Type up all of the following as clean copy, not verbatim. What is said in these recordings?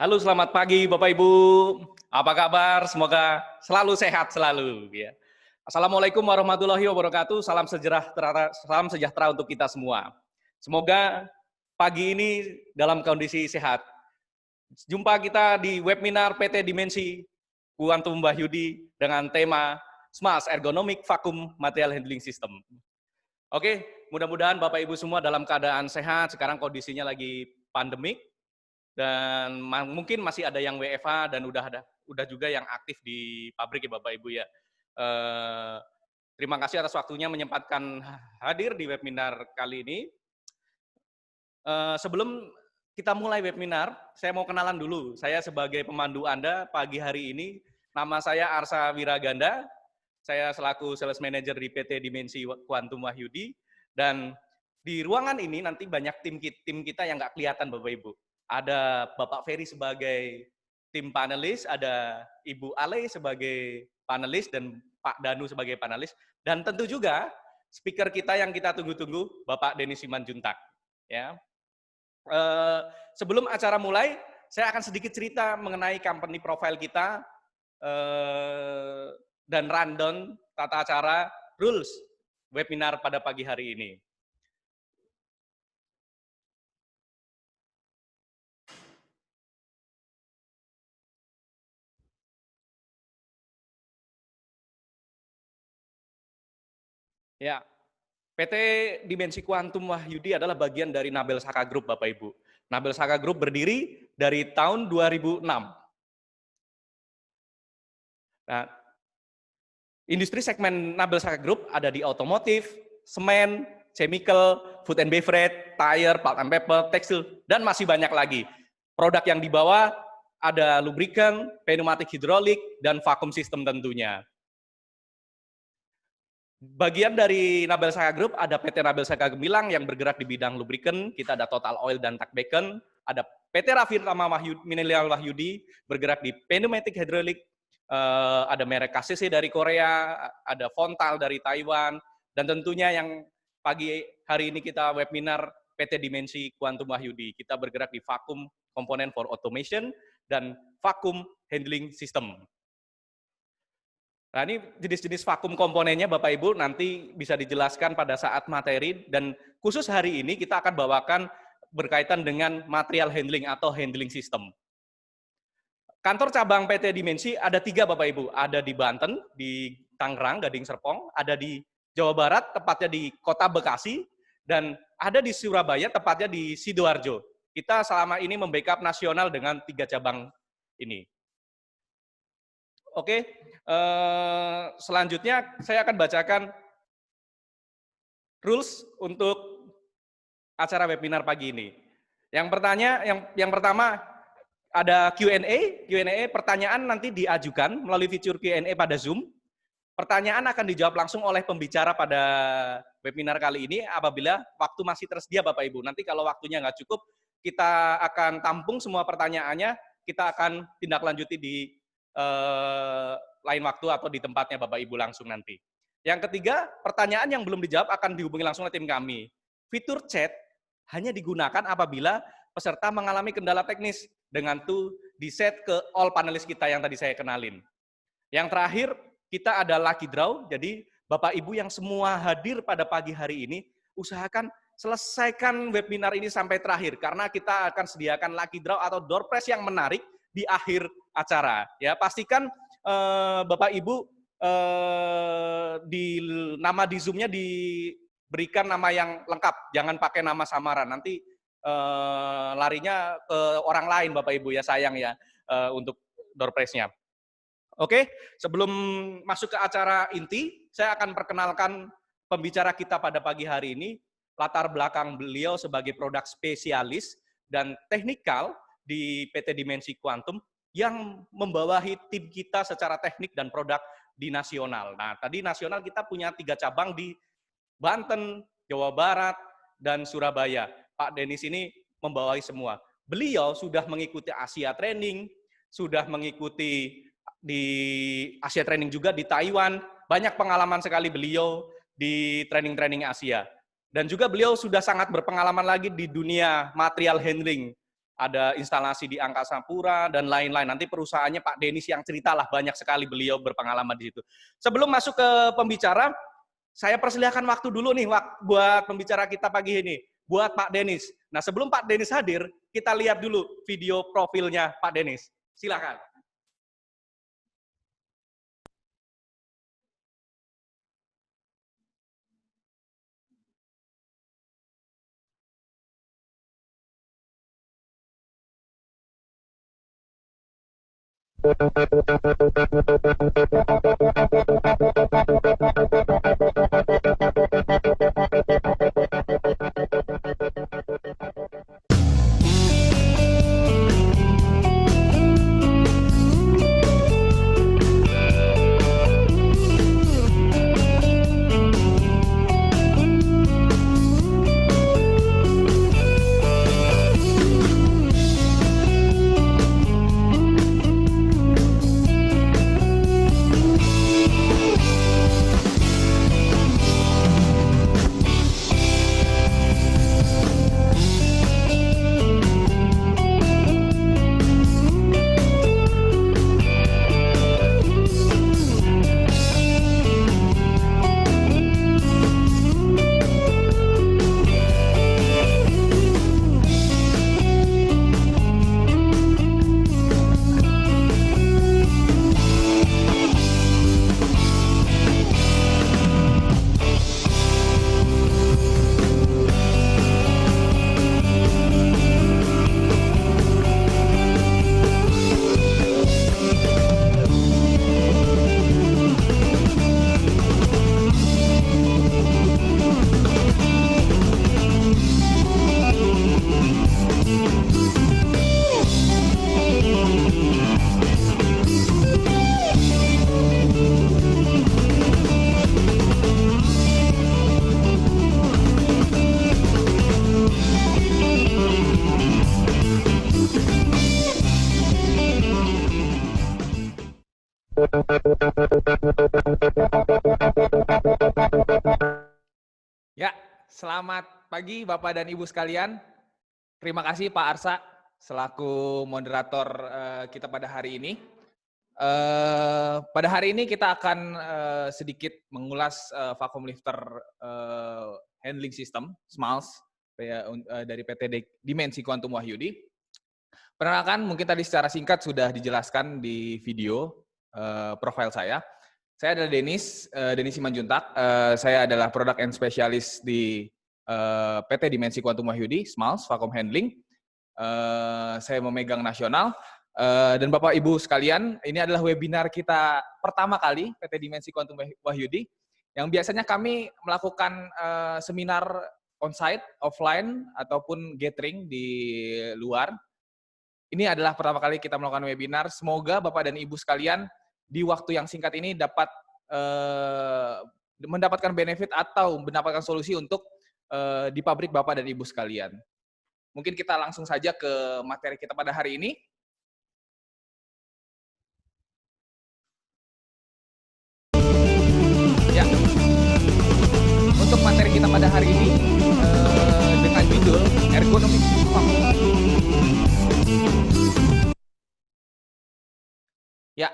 Halo, selamat pagi Bapak Ibu. Apa kabar? Semoga selalu sehat selalu ya. Assalamualaikum warahmatullahi wabarakatuh. Salam sejahtera untuk kita semua. Semoga pagi ini dalam kondisi sehat. Jumpa kita di webinar PT Dimensi Quantum Wahyudi dengan tema Smart Ergonomic Vacuum Material Handling System. Oke, mudah-mudahan Bapak Ibu semua dalam keadaan sehat. Sekarang kondisinya lagi pandemik. Dan mungkin masih ada yang WFH dan udah juga yang aktif di pabrik ya Bapak Ibu ya. Terima kasih atas waktunya menyempatkan hadir di webinar kali ini. Sebelum kita mulai webinar, saya mau kenalan dulu. Saya sebagai pemandu Anda pagi hari ini, nama saya Arsa Wiraganda. Saya selaku Sales Manager di PT Dimensi Quantum Wahyudi. Dan di ruangan ini nanti banyak tim kita yang nggak kelihatan Bapak Ibu. Ada Bapak Ferry sebagai tim panelis, ada Ibu Ale sebagai panelis, dan Pak Danu sebagai panelis. Dan tentu juga speaker kita yang kita tunggu-tunggu, Bapak Denny Simanjuntak. Ya. Sebelum acara mulai, saya akan sedikit cerita mengenai company profile kita dan rundown tata acara rules webinar pada pagi hari ini. Ya, PT Dimensi Quantum Wahyudi adalah bagian dari Nabel Saka Group, Bapak Ibu. Nabel Saka Group berdiri dari tahun 2006. Nah, industri segmen Nabel Saka Group ada di otomotif, semen, chemical, food and beverage, tire, pulp and paper, tekstil, dan masih banyak lagi. Produk yang dibawa ada lubrikan, pneumatik hidrolik, dan vakum system tentunya. Bagian dari Nabel Saka Group ada PT Nabel Saka Gemilang yang bergerak di bidang lubrikan, kita ada Total Oil dan Tak Bacon, ada PT Rafirama Mineral Wahyudi bergerak di pneumatic hydraulic, ada merek KCC dari Korea, ada Fontal dari Taiwan, dan tentunya yang pagi hari ini kita webinar PT Dimensi Quantum Wahyudi, kita bergerak di vacuum component for automation dan vacuum handling system. Nah, ini jenis-jenis vakum komponennya Bapak Ibu nanti bisa dijelaskan pada saat materi, dan khusus hari ini kita akan bawakan berkaitan dengan material handling atau handling system. Kantor cabang PT Dimensi ada 3 Bapak Ibu, ada di Banten, di Tangerang, Gading Serpong, ada di Jawa Barat, tepatnya di Kota Bekasi, dan ada di Surabaya, tepatnya di Sidoarjo. Kita selama ini membackup nasional dengan 3 cabang ini. Oke, selanjutnya saya akan bacakan rules untuk acara webinar pagi ini. Yang pertama ada Q&A pertanyaan nanti diajukan melalui fitur Q&A pada Zoom. Pertanyaan akan dijawab langsung oleh pembicara pada webinar kali ini apabila waktu masih tersedia Bapak Ibu. Nanti kalau waktunya nggak cukup, kita akan tampung semua pertanyaannya, kita akan tindak lanjuti di lain waktu atau di tempatnya Bapak Ibu langsung nanti. Yang ketiga, pertanyaan yang belum dijawab akan dihubungi langsung oleh tim kami. Fitur chat hanya digunakan apabila peserta mengalami kendala teknis, dengan tuh di set ke all panelis kita yang tadi saya kenalin. Yang terakhir, kita ada lucky draw, jadi Bapak Ibu yang semua hadir pada pagi hari ini, usahakan selesaikan webinar ini sampai terakhir, karena kita akan sediakan lucky draw atau door prize yang menarik di akhir acara. Ya, pastikan Bapak Ibu nama di Zoom-nya diberikan nama yang lengkap, jangan pakai nama samaran. Nanti larinya ke orang lain Bapak Ibu ya, sayang ya untuk door prize-nya. Oke, sebelum masuk ke acara inti, saya akan perkenalkan pembicara kita pada pagi hari ini. Latar belakang beliau sebagai produk spesialis dan teknikal di PT Dimensi Quantum yang membawahi tim kita secara teknik dan produk di nasional. Nah, tadi nasional kita punya 3 cabang di Banten, Jawa Barat, dan Surabaya. Pak Denis ini membawahi semua. Beliau sudah mengikuti Asia Training, sudah mengikuti di Asia Training juga di Taiwan. Banyak pengalaman sekali beliau di training-training Asia. Dan juga beliau sudah sangat berpengalaman lagi di dunia material handling, ada instalasi di Angkasa Pura, dan lain-lain. Nanti perusahaannya Pak Denis yang ceritalah, banyak sekali beliau berpengalaman di situ. Sebelum masuk ke pembicara, saya persilahkan waktu dulu nih buat pembicara kita pagi ini, buat Pak Denis. Nah, sebelum Pak Denis hadir, kita lihat dulu video profilnya Pak Denis. Silakan. Ya, selamat pagi Bapak dan Ibu sekalian. Terima kasih Pak Arsa selaku moderator kita pada hari ini. Pada hari ini kita akan sedikit mengulas vacuum lifter handling system, SMALS, dari PT Dimensi Quantum Wahyudi. Perkenalkan, mungkin tadi secara singkat sudah dijelaskan di video profil saya. Saya adalah Denis Simanjuntak. Saya adalah Product and Specialist di PT Dimensi Quantum Wahyudi, SMALS, Vacuum Handling. Saya memegang nasional. Dan Bapak Ibu sekalian, ini adalah webinar kita pertama kali PT Dimensi Quantum Wahyudi, yang biasanya kami melakukan seminar on-site, offline, ataupun gathering di luar. Ini adalah pertama kali kita melakukan webinar. Semoga Bapak dan Ibu sekalian di waktu yang singkat ini dapat mendapatkan benefit atau mendapatkan solusi untuk di pabrik Bapak dan Ibu sekalian. Mungkin kita langsung saja ke materi kita pada hari ini. Ya, untuk materi kita pada hari ini dengan judul ergonomi. Ya,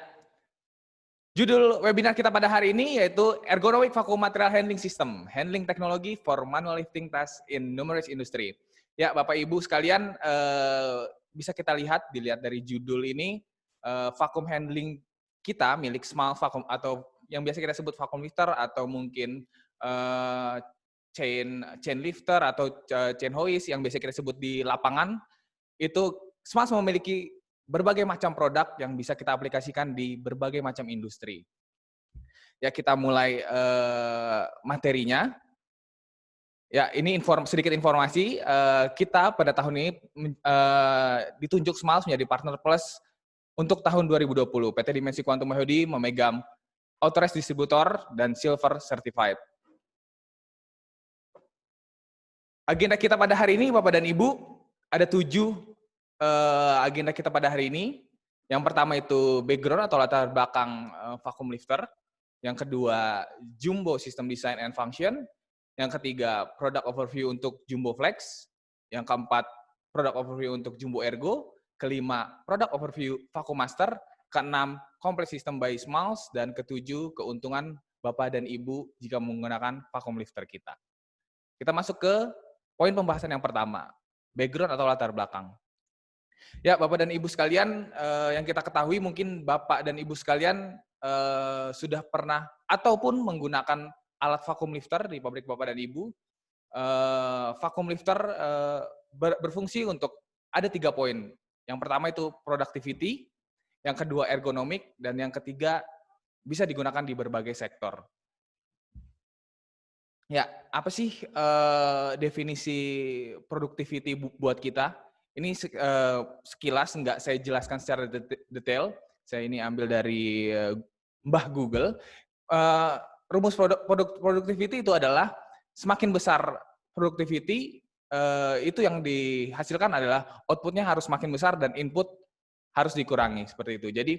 judul webinar kita pada hari ini yaitu Ergonomic Vacuum Material Handling System, Handling Technology for Manual Lifting Tasks in Numerous Industry. Ya, Bapak Ibu sekalian, bisa kita dilihat dari judul ini, vacuum handling kita milik SMALS Vacuum, atau yang biasa kita sebut vacuum lifter, atau mungkin chain lifter atau chain hoist yang biasa kita sebut di lapangan, itu SMALS memiliki berbagai macam produk yang bisa kita aplikasikan di berbagai macam industri. Ya, kita mulai materinya. Ya, ini sedikit informasi. Kita pada tahun ini ditunjuk SMALS menjadi partner plus untuk tahun 2020. PT Dimensi Quantum Wahyudi memegang Authorized Distributor dan Silver Certified. Agenda kita pada hari ini, Bapak dan Ibu, ada 7 agenda kita pada hari ini. Yang pertama itu background atau latar belakang vacuum lifter. Yang kedua, Jumbo System Design and Function. Yang ketiga, product overview untuk Jumbo Flex. Yang keempat, product overview untuk Jumbo Ergo, kelima, product overview Vacuum Master, keenam, complete system by Smalls, dan ketujuh, keuntungan Bapak dan Ibu jika menggunakan vacuum lifter kita. Kita masuk ke poin pembahasan yang pertama, background atau latar belakang. Ya, Bapak dan Ibu sekalian, yang kita ketahui mungkin Bapak dan Ibu sekalian sudah pernah ataupun menggunakan alat vacuum lifter di pabrik Bapak dan Ibu. Vacuum lifter berfungsi untuk ada 3 poin. Yang pertama itu productivity, yang kedua ergonomik, dan yang ketiga bisa digunakan di berbagai sektor. Ya, apa sih definisi productivity buat kita? Ini sekilas nggak saya jelaskan secara detail. Saya ini ambil dari Mbah Google. Rumus productivity itu adalah semakin besar productivity, itu yang dihasilkan adalah outputnya harus makin besar dan input harus dikurangi, seperti itu. Jadi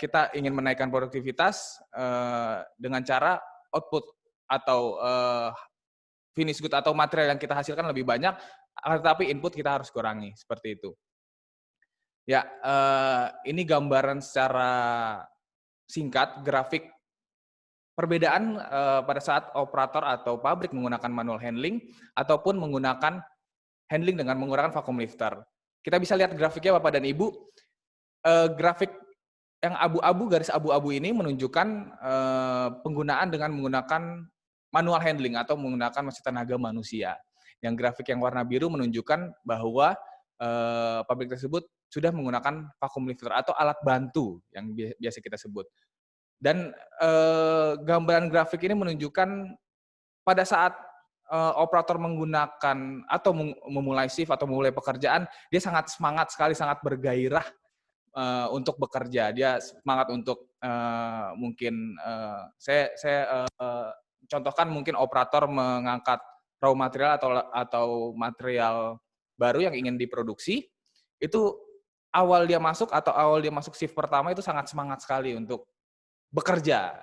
kita ingin menaikkan produktivitas dengan cara output atau finish good atau material yang kita hasilkan lebih banyak, tetapi input kita harus kurangi, seperti itu. Ya, ini gambaran secara singkat, grafik perbedaan pada saat operator atau pabrik menggunakan manual handling ataupun menggunakan handling dengan menggunakan vacuum lifter. Kita bisa lihat grafiknya Bapak dan Ibu. Grafik yang abu-abu, garis abu-abu ini menunjukkan penggunaan dengan menggunakan manual handling atau menggunakan mesin tenaga manusia. Yang grafik yang warna biru menunjukkan bahwa pabrik tersebut sudah menggunakan vacuum lifter atau alat bantu yang biasa kita sebut. Dan gambaran grafik ini menunjukkan pada saat operator menggunakan atau memulai shift atau memulai pekerjaan, dia sangat semangat sekali, sangat bergairah untuk bekerja. Dia semangat untuk mungkin saya contohkan mungkin operator mengangkat raw material atau material baru yang ingin diproduksi, itu awal dia masuk shift pertama itu sangat semangat sekali untuk bekerja.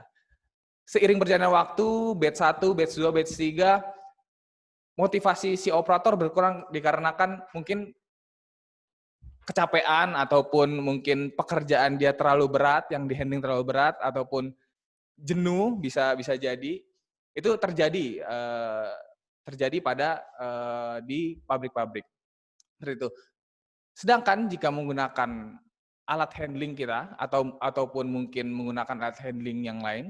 Seiring berjalannya waktu, batch 1, batch 2, batch 3, motivasi si operator berkurang dikarenakan mungkin kecapean ataupun mungkin pekerjaan dia terlalu berat, yang di-handling terlalu berat, ataupun jenuh bisa jadi. Itu terjadi pada di pabrik-pabrik. Seperti itu. Sedangkan jika menggunakan alat handling kita ataupun mungkin menggunakan alat handling yang lain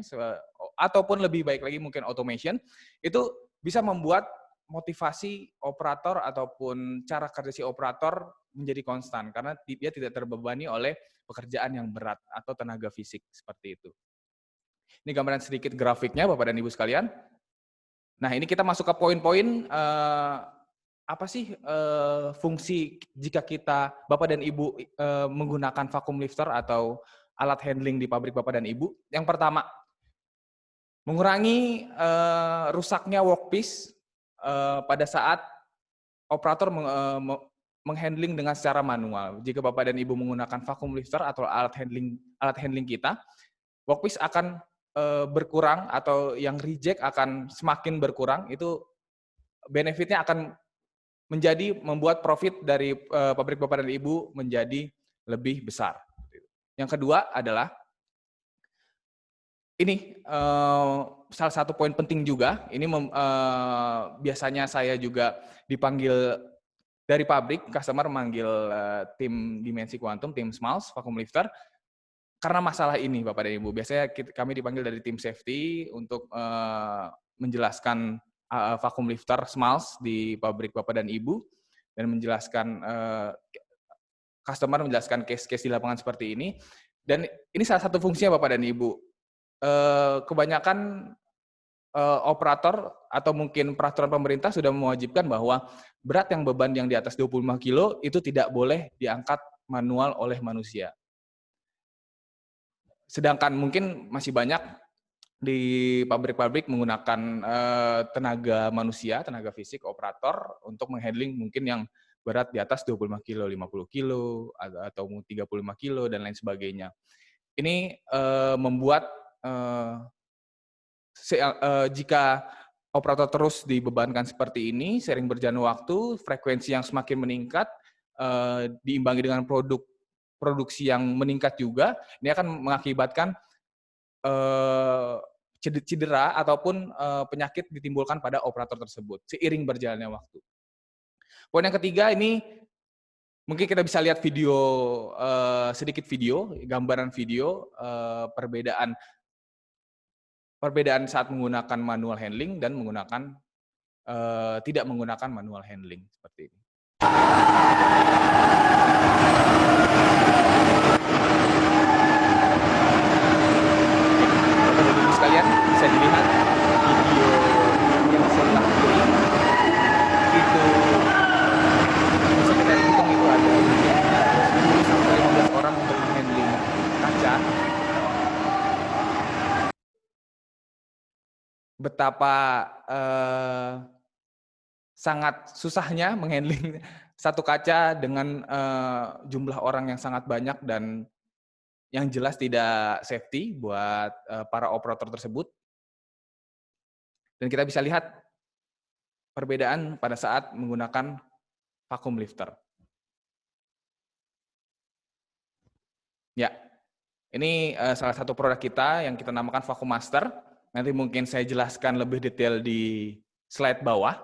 ataupun lebih baik lagi mungkin automation, itu bisa membuat motivasi operator ataupun cara kerja si operator menjadi konstan karena dia tidak terbebani oleh pekerjaan yang berat atau tenaga fisik seperti itu. Ini gambaran sedikit grafiknya Bapak dan Ibu sekalian. Nah, ini kita masuk ke poin-poin apa sih fungsi jika kita Bapak dan Ibu menggunakan vacuum lifter atau alat handling di pabrik Bapak dan Ibu. Yang pertama, mengurangi rusaknya workpiece pada saat operator menghandling dengan secara manual. Jika Bapak dan Ibu menggunakan vacuum lifter atau alat handling kita, workpiece akan berkurang atau yang reject akan semakin berkurang. Itu benefitnya akan membuat profit dari pabrik Bapak dan Ibu menjadi lebih besar. Yang kedua adalah ini salah satu poin penting juga. Ini biasanya saya juga dipanggil dari pabrik, customer memanggil tim Dimensi Quantum, tim Smalls, vacuum lifter, karena masalah ini Bapak dan Ibu. Biasanya kami dipanggil dari tim safety untuk menjelaskan vacuum lifter Smalls di pabrik Bapak dan Ibu dan menjelaskan customer menjelaskan case-case di lapangan seperti ini. Dan ini salah satu fungsinya Bapak dan Ibu. Kebanyakan operator atau mungkin peraturan pemerintah sudah mewajibkan bahwa beban yang di atas 25 kilo itu tidak boleh diangkat manual oleh manusia. Sedangkan mungkin masih banyak di pabrik-pabrik menggunakan tenaga manusia, tenaga fisik, operator untuk menghandling mungkin yang berat di atas 25 kilo, 50 kilo, atau 35 kilo, dan lain sebagainya. Ini membuat jika operator terus dibebankan seperti ini, sering berjalan waktu, frekuensi yang semakin meningkat, diimbangi dengan produksi yang meningkat juga, ini akan mengakibatkan cedera ataupun penyakit ditimbulkan pada operator tersebut seiring berjalannya waktu. Poin yang ketiga ini mungkin kita bisa lihat video, sedikit video, gambaran video perbedaan saat menggunakan manual handling dan menggunakan tidak menggunakan manual handling seperti ini. Bapak-Ibu sekalian, bisa dilihat video yang sebelah kiri itu bisa kita hitung itu ada mungkin 10 sampai 15 orang untuk handling kaca. Betapa sangat susahnya menghandling satu kaca dengan jumlah orang yang sangat banyak dan yang jelas tidak safety buat para operator tersebut. Dan kita bisa lihat perbedaan pada saat menggunakan vacuum lifter. Ya, ini salah satu produk kita yang kita namakan Vacuum Master. Nanti mungkin saya jelaskan lebih detail di slide bawah.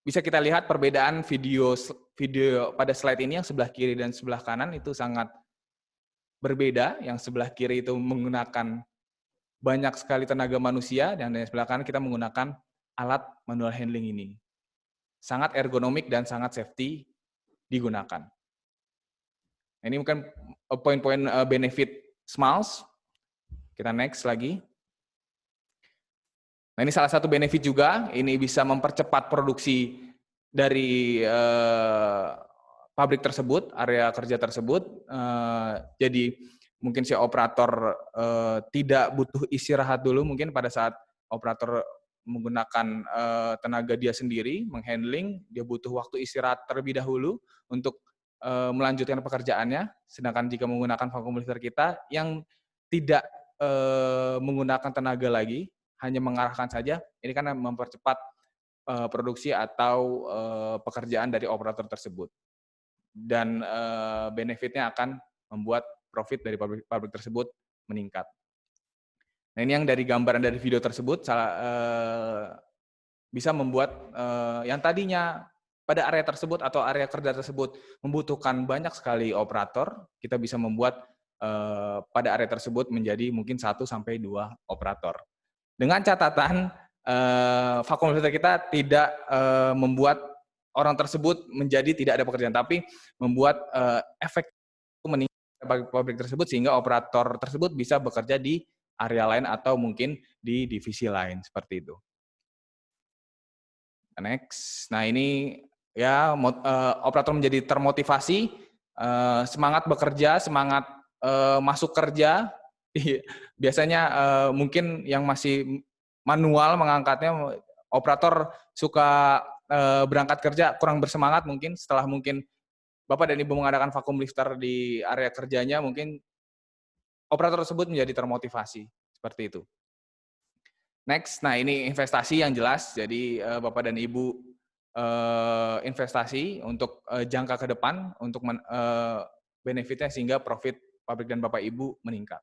Bisa kita lihat perbedaan video pada slide ini yang sebelah kiri dan sebelah kanan itu sangat berbeda. Yang sebelah kiri itu menggunakan banyak sekali tenaga manusia dan yang sebelah kanan kita menggunakan alat manual handling ini. Sangat ergonomik dan sangat safety digunakan. Ini mungkin poin-poin benefit SMALS. Kita next lagi. Nah, ini salah satu benefit juga, ini bisa mempercepat produksi dari pabrik tersebut, area kerja tersebut. Jadi mungkin si operator tidak butuh istirahat dulu, mungkin pada saat operator menggunakan tenaga dia sendiri, menghandling, dia butuh waktu istirahat terlebih dahulu untuk melanjutkan pekerjaannya. Sedangkan jika menggunakan vacuum lifter kita yang tidak menggunakan tenaga lagi, hanya mengarahkan saja, ini kan mempercepat produksi atau pekerjaan dari operator tersebut. Dan benefitnya akan membuat profit dari pabrik tersebut meningkat. Nah, ini yang dari gambaran dari video tersebut bisa membuat yang tadinya pada area tersebut atau area kerja tersebut membutuhkan banyak sekali operator, kita bisa membuat pada area tersebut menjadi mungkin 1 sampai 2 operator. Dengan catatan vacuum lifter kita tidak membuat orang tersebut menjadi tidak ada pekerjaan, tapi membuat efek meningkat bagi pabrik tersebut sehingga operator tersebut bisa bekerja di area lain atau mungkin di divisi lain seperti itu. Next, nah ini ya operator menjadi termotivasi, semangat bekerja, semangat masuk kerja. Biasanya mungkin yang masih manual mengangkatnya, operator suka berangkat kerja kurang bersemangat mungkin setelah mungkin Bapak dan Ibu mengadakan vacuum lifter di area kerjanya, mungkin operator tersebut menjadi termotivasi seperti itu. Next, nah ini investasi yang jelas, jadi Bapak dan Ibu investasi untuk jangka ke depan, untuk benefitnya sehingga profit pabrik dan Bapak Ibu meningkat.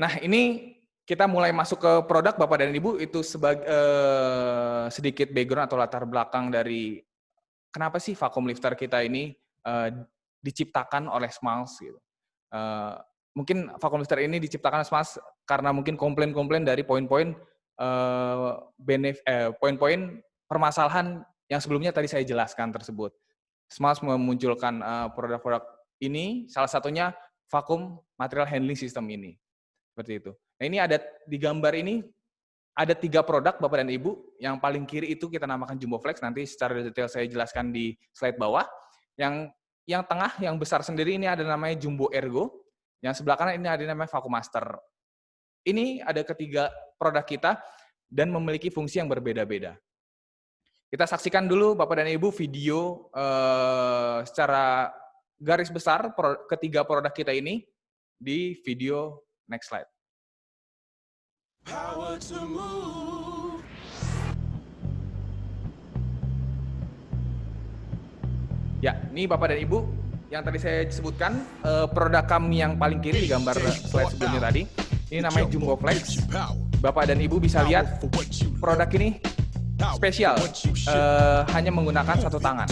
Nah, ini kita mulai masuk ke produk Bapak dan Ibu, itu sebagai sedikit background atau latar belakang dari kenapa sih vacuum lifter kita ini diciptakan oleh SMALS gitu. Mungkin vacuum lifter ini diciptakan SMALS karena mungkin komplain-komplain dari poin-poin poin-poin permasalahan yang sebelumnya tadi saya jelaskan tersebut. SMALS memunculkan produk-produk ini, salah satunya vacuum material handling system ini. Seperti itu. Nah, ini ada di gambar ini ada 3 produk Bapak dan Ibu. Yang paling kiri itu kita namakan Jumbo Flex, nanti secara detail saya jelaskan di slide bawah. Yang tengah, yang besar sendiri ini ada namanya Jumbo Ergo. Yang sebelah kanan ini ada namanya Vacuum Master. Ini ada ketiga produk kita dan memiliki fungsi yang berbeda-beda. Kita saksikan dulu Bapak dan Ibu video secara garis besar ketiga produk kita ini di video next slide. Ya, ini Bapak dan Ibu yang tadi saya sebutkan, produk kami yang paling kiri di gambar slide sebelumnya tadi. Ini namanya Jumbo Flex. Bapak dan Ibu bisa lihat produk ini spesial, hanya menggunakan satu tangan.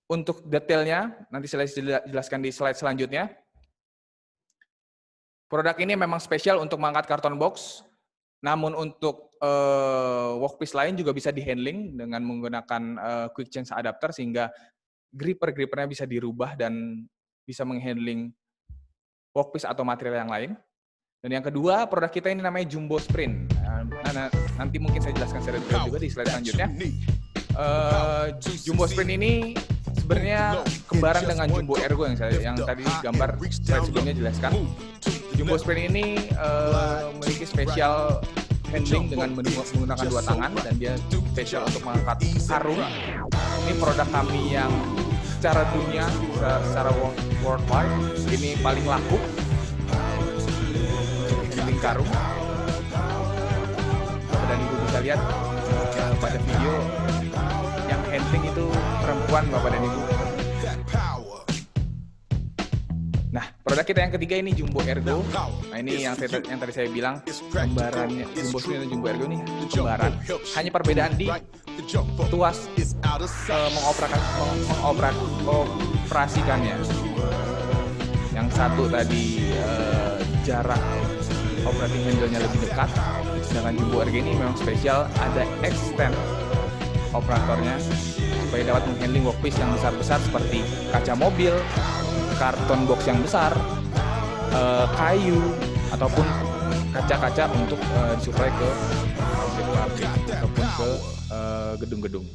Untuk detailnya, nanti saya jelaskan di slide selanjutnya. Produk ini memang spesial untuk mengangkat karton box, namun untuk workpiece lain juga bisa di-handling dengan menggunakan quick change adapter, sehingga gripper-grippernya bisa dirubah dan bisa menghandling workpiece atau material yang lain. Dan yang kedua, produk kita ini namanya Jumbo Sprint. Nanti mungkin saya jelaskan secara detail juga di slide selanjutnya. Jumbo Sprint ini sebenarnya kembaran dengan Jumbo Ergo yang tadi gambar slide sebelumnya jelaskan. Jumbo Sprint ini memiliki spesial handling dengan menggunakan dua tangan, dan dia spesial untuk mengangkat karung. Ini produk kami yang secara dunia, secara worldwide, ini paling laku. Handling karung. Bapak dan Ibu bisa lihat pada video yang handling itu perempuan, Bapak dan Ibu. Nah, produk kita yang ketiga ini Jumbo Ergo. Nah, ini yang tadi saya bilang, kembarannya Jumbo Sprint dan Jumbo Ergo ini kembaran. Hanya perbedaan di tuas mengoperasikannya. Yang satu tadi jarak operating handle-nya lebih dekat, sedangkan Jumbo Ergo ini memang spesial, ada extend operatornya supaya dapat menghandling workpiece yang besar-besar seperti kaca mobil, karton box yang besar, kayu, ataupun kaca-kaca untuk disuplai ke pabrik ataupun ke gedung-gedung.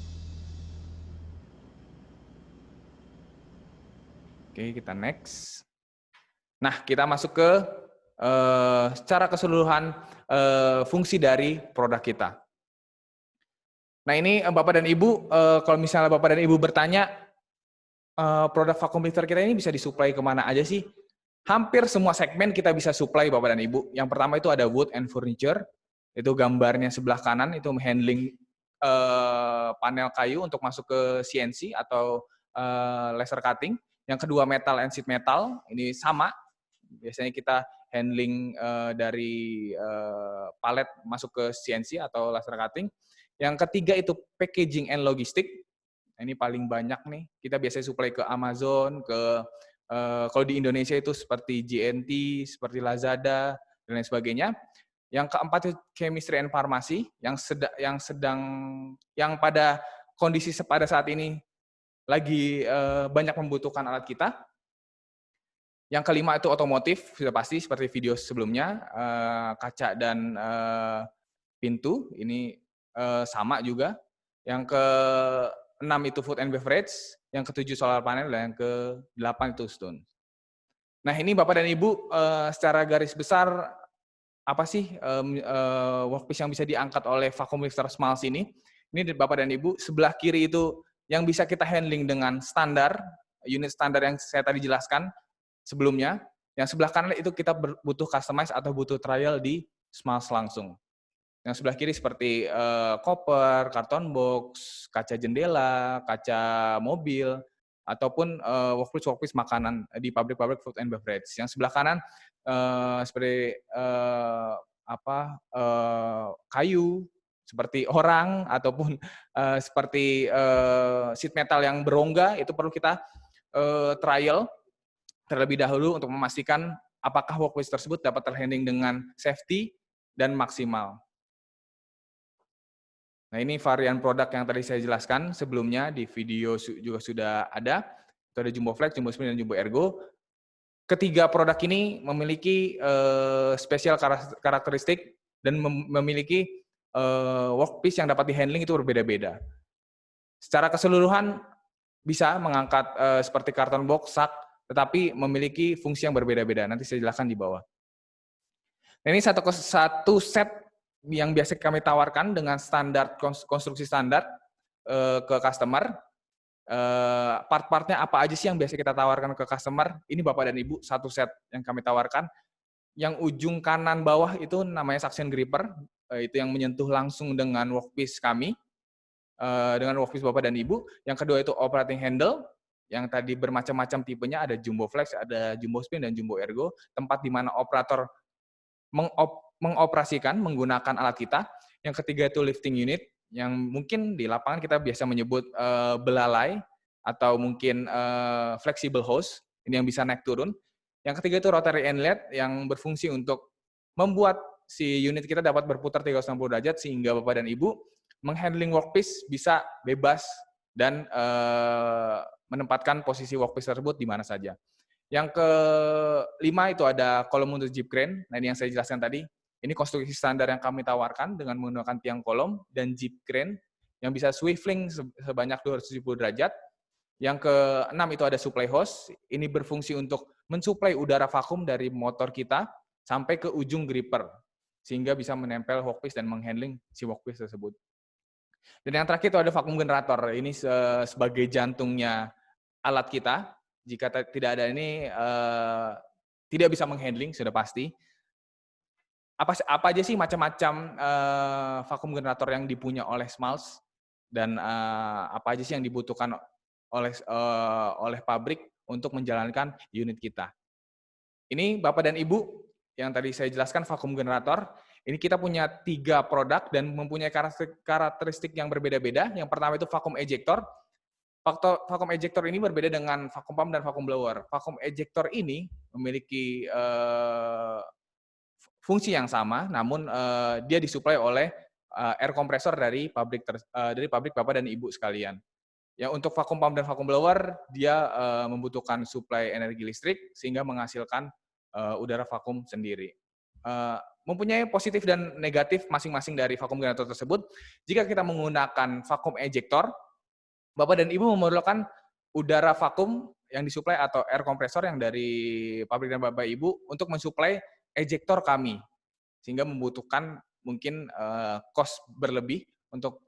Oke, kita next. Nah, kita masuk ke secara keseluruhan fungsi dari produk kita. Nah, ini Bapak dan Ibu, kalau misalnya Bapak dan Ibu bertanya, produk vacuum lifter kita ini bisa disuplai kemana aja sih? Hampir semua segmen kita bisa supply, Bapak dan Ibu. Yang pertama itu ada wood and furniture, itu gambarnya sebelah kanan, itu handling panel kayu untuk masuk ke CNC atau laser cutting. Yang kedua metal and sheet metal, ini sama, biasanya kita handling dari palet masuk ke CNC atau laser cutting. Yang ketiga itu packaging and logistik. Ini paling banyak nih, kita biasanya supply ke Amazon, kalau di Indonesia itu seperti JNT, seperti Lazada, dan lain sebagainya. Yang keempat itu chemistry and pharmacy, yang pada kondisi pada saat ini lagi banyak membutuhkan alat kita. Yang kelima itu otomotif, sudah pasti seperti video sebelumnya, kaca dan pintu, ini sama juga. Yang ke-6 itu food and beverage, yang ke-7 solar panel, dan yang ke-8 itu stone. Nah, ini Bapak dan Ibu secara garis besar apa sih workpiece yang bisa diangkat oleh vacuum lifter Smalls ini. Ini Bapak dan Ibu, sebelah kiri itu yang bisa kita handling dengan standar, unit standar yang saya tadi jelaskan sebelumnya. Yang sebelah kanan itu kita butuh customize atau butuh trial di Smalls langsung. Yang sebelah kiri seperti koper, karton box, kaca jendela, kaca mobil, ataupun workpiece makanan di pabrik-pabrik food and beverage. Yang sebelah kanan seperti kayu, seperti orang, ataupun seperti sheet metal yang berongga, itu perlu kita trial terlebih dahulu untuk memastikan apakah workpiece tersebut dapat terhandling dengan safety dan maksimal. Nah, ini varian produk yang tadi saya jelaskan sebelumnya, di video juga sudah ada. Itu ada Jumbo Flex, Jumbo Sprint, dan Jumbo Ergo. Ketiga produk ini memiliki spesial karakteristik dan memiliki workpiece yang dapat di-handling itu berbeda-beda. Secara keseluruhan bisa mengangkat seperti karton box, sak, tetapi memiliki fungsi yang berbeda-beda. Nanti saya jelaskan di bawah. Nah, ini satu set yang biasa kami tawarkan dengan standar konstruksi standar ke customer. Part-partnya apa aja sih yang biasa kita tawarkan ke customer? Ini Bapak dan Ibu, satu set yang kami tawarkan. yang ujung kanan bawah itu namanya suction gripper, itu yang menyentuh langsung dengan workpiece kami, dengan workpiece Bapak dan Ibu. Yang kedua itu operating handle, yang tadi bermacam-macam tipenya, ada jumbo flex, ada jumbo spin, dan jumbo ergo, tempat di mana operator mengoperasikan menggunakan alat kita. Yang ketiga itu lifting unit, yang mungkin di lapangan kita biasa menyebut belalai, atau mungkin flexible hose, ini yang bisa naik turun. Yang ketiga itu rotary inlet, yang berfungsi untuk membuat si unit kita dapat berputar 360 derajat, sehingga Bapak dan Ibu menghandling workpiece bisa bebas dan menempatkan posisi workpiece tersebut di mana saja. Yang kelima itu ada kolom untuk jeep crane. Nah, ini yang saya jelaskan tadi. Ini konstruksi standar yang kami tawarkan dengan menggunakan tiang kolom dan jeep crane yang bisa swiveling sebanyak 270 derajat. Yang keenam itu ada supply hose. Ini berfungsi untuk mensuplai udara vakum dari motor kita sampai ke ujung gripper, sehingga bisa menempel workpiece dan menghandling si workpiece tersebut. Dan yang terakhir itu ada vacuum generator. Ini sebagai jantungnya alat kita. Jika tidak ada ini, tidak bisa menghandling, sudah pasti. Apa aja sih macam-macam vacuum generator yang dipunya oleh Smalls, dan apa aja sih yang dibutuhkan oleh pabrik untuk menjalankan unit kita. Ini Bapak dan Ibu, yang tadi saya jelaskan vacuum generator. Ini kita punya 3 produk dan mempunyai karakteristik yang berbeda-beda. Yang pertama itu vacuum ejector. Vacuum ejector ini berbeda dengan vacuum pump dan vacuum blower. Vacuum ejector ini memiliki fungsi yang sama, namun dia disuplai oleh air compressor dari pabrik Bapak dan Ibu sekalian. Ya, untuk vacuum pump dan vacuum blower, dia membutuhkan suplai energi listrik sehingga menghasilkan udara vakum sendiri. Mempunyai positif dan negatif masing-masing dari vacuum generator tersebut. Jika kita menggunakan vacuum ejector, Bapak dan Ibu memerlukan udara vakum yang disuplai atau air compressor yang dari pabrik dan Bapak Ibu untuk mensuplai ejector kami, sehingga membutuhkan mungkin cost berlebih untuk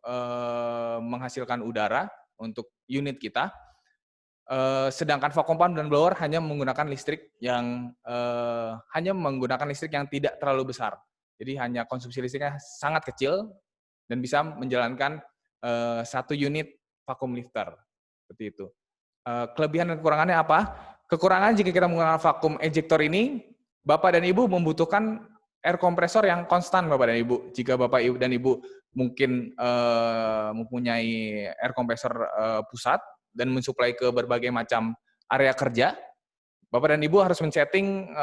menghasilkan udara untuk unit kita. Sedangkan vacuum pump dan blower hanya menggunakan listrik yang tidak terlalu besar. Jadi hanya konsumsi listriknya sangat kecil dan bisa menjalankan 1 unit vacuum lifter, seperti itu. Kelebihan dan kekurangannya apa? Kekurangan jika kita menggunakan vacuum ejector ini, Bapak dan Ibu membutuhkan air kompresor yang konstan, Bapak dan Ibu. Jika Bapak dan Ibu mungkin mempunyai air kompresor pusat dan mensuplai ke berbagai macam area kerja, Bapak dan Ibu harus men-setting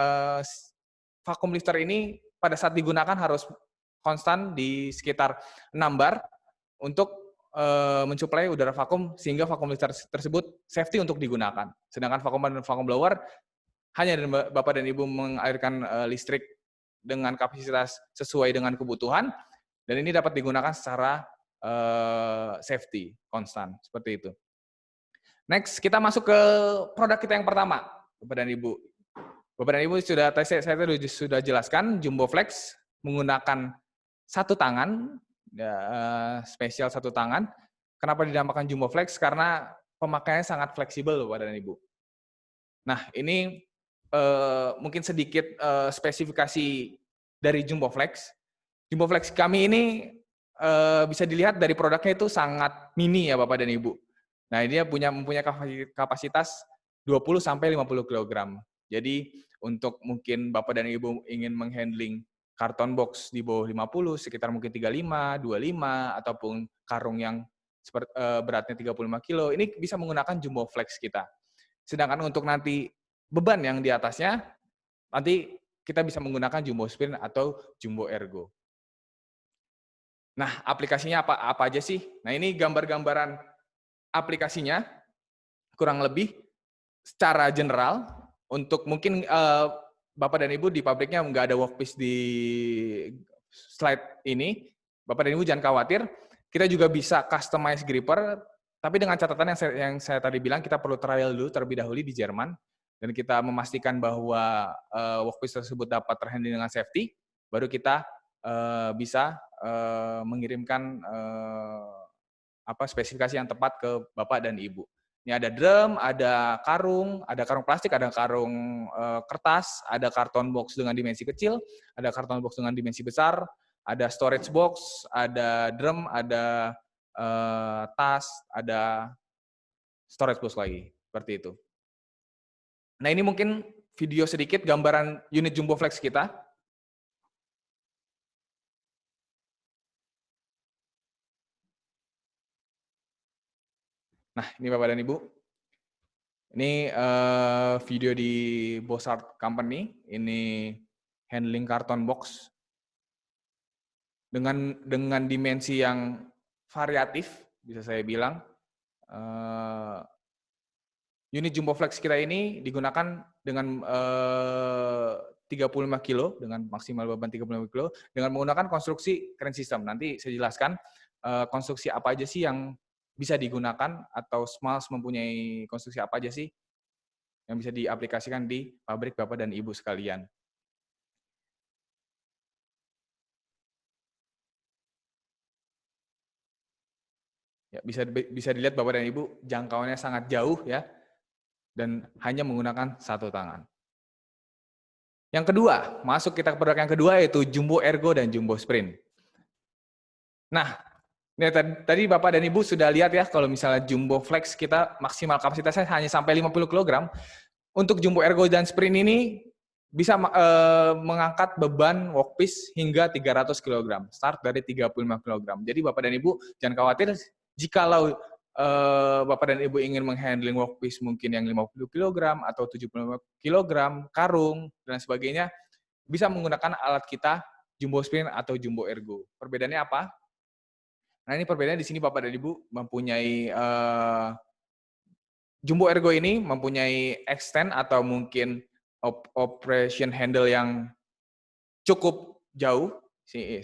vacuum lifter ini pada saat digunakan harus konstan di sekitar 6 bar untuk mensuplai udara vakum, sehingga vacuum lifter tersebut safety untuk digunakan. Sedangkan vacuum dan vacuum blower hanya Bapak dan Ibu mengalirkan listrik dengan kapasitas sesuai dengan kebutuhan, dan ini dapat digunakan secara safety, konstan, seperti itu. Next, kita masuk ke produk kita yang pertama, Bapak dan Ibu. Bapak dan Ibu saya sudah jelaskan, Jumbo Flex menggunakan 1 tangan, spesial 1 tangan. Kenapa dinamakan Jumbo Flex? Karena pemakaiannya sangat fleksibel, Bapak dan Ibu. Nah, ini mungkin sedikit spesifikasi dari Jumbo Flex. Jumbo Flex kami ini bisa dilihat dari produknya itu sangat mini ya Bapak dan Ibu. Nah, dia mempunyai kapasitas 20-50 kg. Jadi untuk mungkin Bapak dan Ibu ingin menghandling karton box di bawah 50, sekitar mungkin 35, 25, ataupun karung yang beratnya 35 kilo, ini bisa menggunakan Jumbo Flex kita. Sedangkan untuk nanti beban yang di atasnya, nanti kita bisa menggunakan Jumbo Spin atau Jumbo Ergo. Nah, aplikasinya apa aja sih? Nah, ini gambar-gambaran aplikasinya, kurang lebih secara general. Untuk mungkin Bapak dan Ibu di pabriknya nggak ada workpiece di slide ini, Bapak dan Ibu jangan khawatir. Kita juga bisa customize gripper, tapi dengan catatan yang saya tadi bilang, kita perlu trial dulu terlebih dahulu di Jerman, dan kita memastikan bahwa workpiece tersebut dapat terhandle dengan safety, baru kita bisa mengirimkan spesifikasi yang tepat ke Bapak dan Ibu. Ini ada drum, ada karung plastik, ada karung kertas, ada karton box dengan dimensi kecil, ada karton box dengan dimensi besar, ada storage box, ada drum, ada tas, ada storage box lagi, seperti itu. Nah, ini mungkin video sedikit gambaran unit Jumbo Flex kita. Nah, ini Bapak dan Ibu. Ini video di Bossart Company. Ini handling karton box dengan dimensi yang variatif, bisa saya bilang. Unit Jumbo Flex kita ini digunakan dengan 35 kilo, dengan maksimal beban 35 kilo, dengan menggunakan konstruksi crane system. Nanti saya jelaskan konstruksi apa aja sih yang bisa digunakan, atau Smalls mempunyai konstruksi apa aja sih yang bisa diaplikasikan di pabrik Bapak dan Ibu sekalian. Ya, bisa dilihat Bapak dan Ibu, jangkauannya sangat jauh ya, dan hanya menggunakan satu tangan. Yang kedua, masuk kita ke produk yang kedua, yaitu Jumbo Ergo dan Jumbo Sprint. Nah, ini tadi Bapak dan Ibu sudah lihat ya, kalau misalnya Jumbo Flex kita maksimal kapasitasnya hanya sampai 50 kg. Untuk Jumbo Ergo dan Sprint ini bisa mengangkat beban workpiece hingga 300 kg, start dari 35 kg. Jadi Bapak dan Ibu jangan khawatir, jikalau Bapak dan Ibu ingin menghandling workpiece mungkin yang 50 kg atau 75 kg, karung, dan sebagainya, bisa menggunakan alat kita Jumbo Sprint atau Jumbo Ergo. Perbedaannya apa? Nah, ini perbedaannya di sini Bapak dan Ibu mempunyai Jumbo Ergo ini mempunyai extend atau mungkin operation handle yang cukup jauh,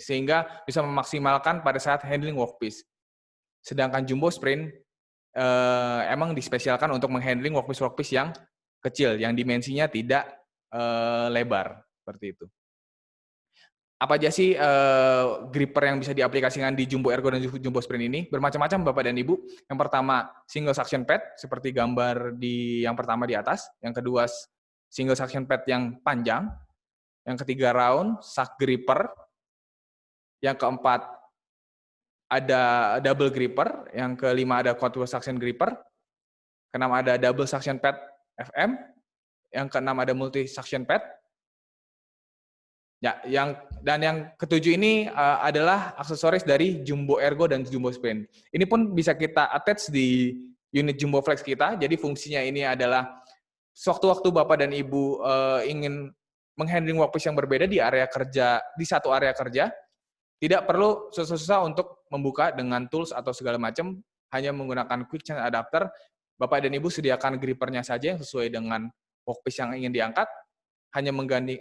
sehingga bisa memaksimalkan pada saat handling workpiece. Sedangkan Jumbo Sprint emang dispesialkan untuk menghandling workpiece yang kecil, yang dimensinya tidak lebar, seperti itu. Apa aja sih gripper yang bisa diaplikasikan di Jumbo Ergo dan Jumbo Sprint ini? Bermacam-macam Bapak dan Ibu. Yang pertama, single suction pad, seperti gambar di yang pertama di atas. Yang kedua, single suction pad yang panjang. Yang ketiga, round, suck gripper. Yang keempat, ada double gripper. Yang kelima, ada contour suction gripper. Keenam, ada double suction pad FM. Yang keenam, ada multi suction pad. Ya, yang ketujuh ini adalah aksesoris dari Jumbo Ergo dan Jumbo Sprint. Ini pun bisa kita attach di unit Jumbo Flex kita. Jadi fungsinya ini adalah sewaktu-waktu Bapak dan Ibu ingin menghandling workpiece yang berbeda di area kerja, di satu area kerja, tidak perlu susah-susah untuk membuka dengan tools atau segala macam, hanya menggunakan quick change adapter. Bapak dan Ibu sediakan grippernya saja yang sesuai dengan workpiece yang ingin diangkat, hanya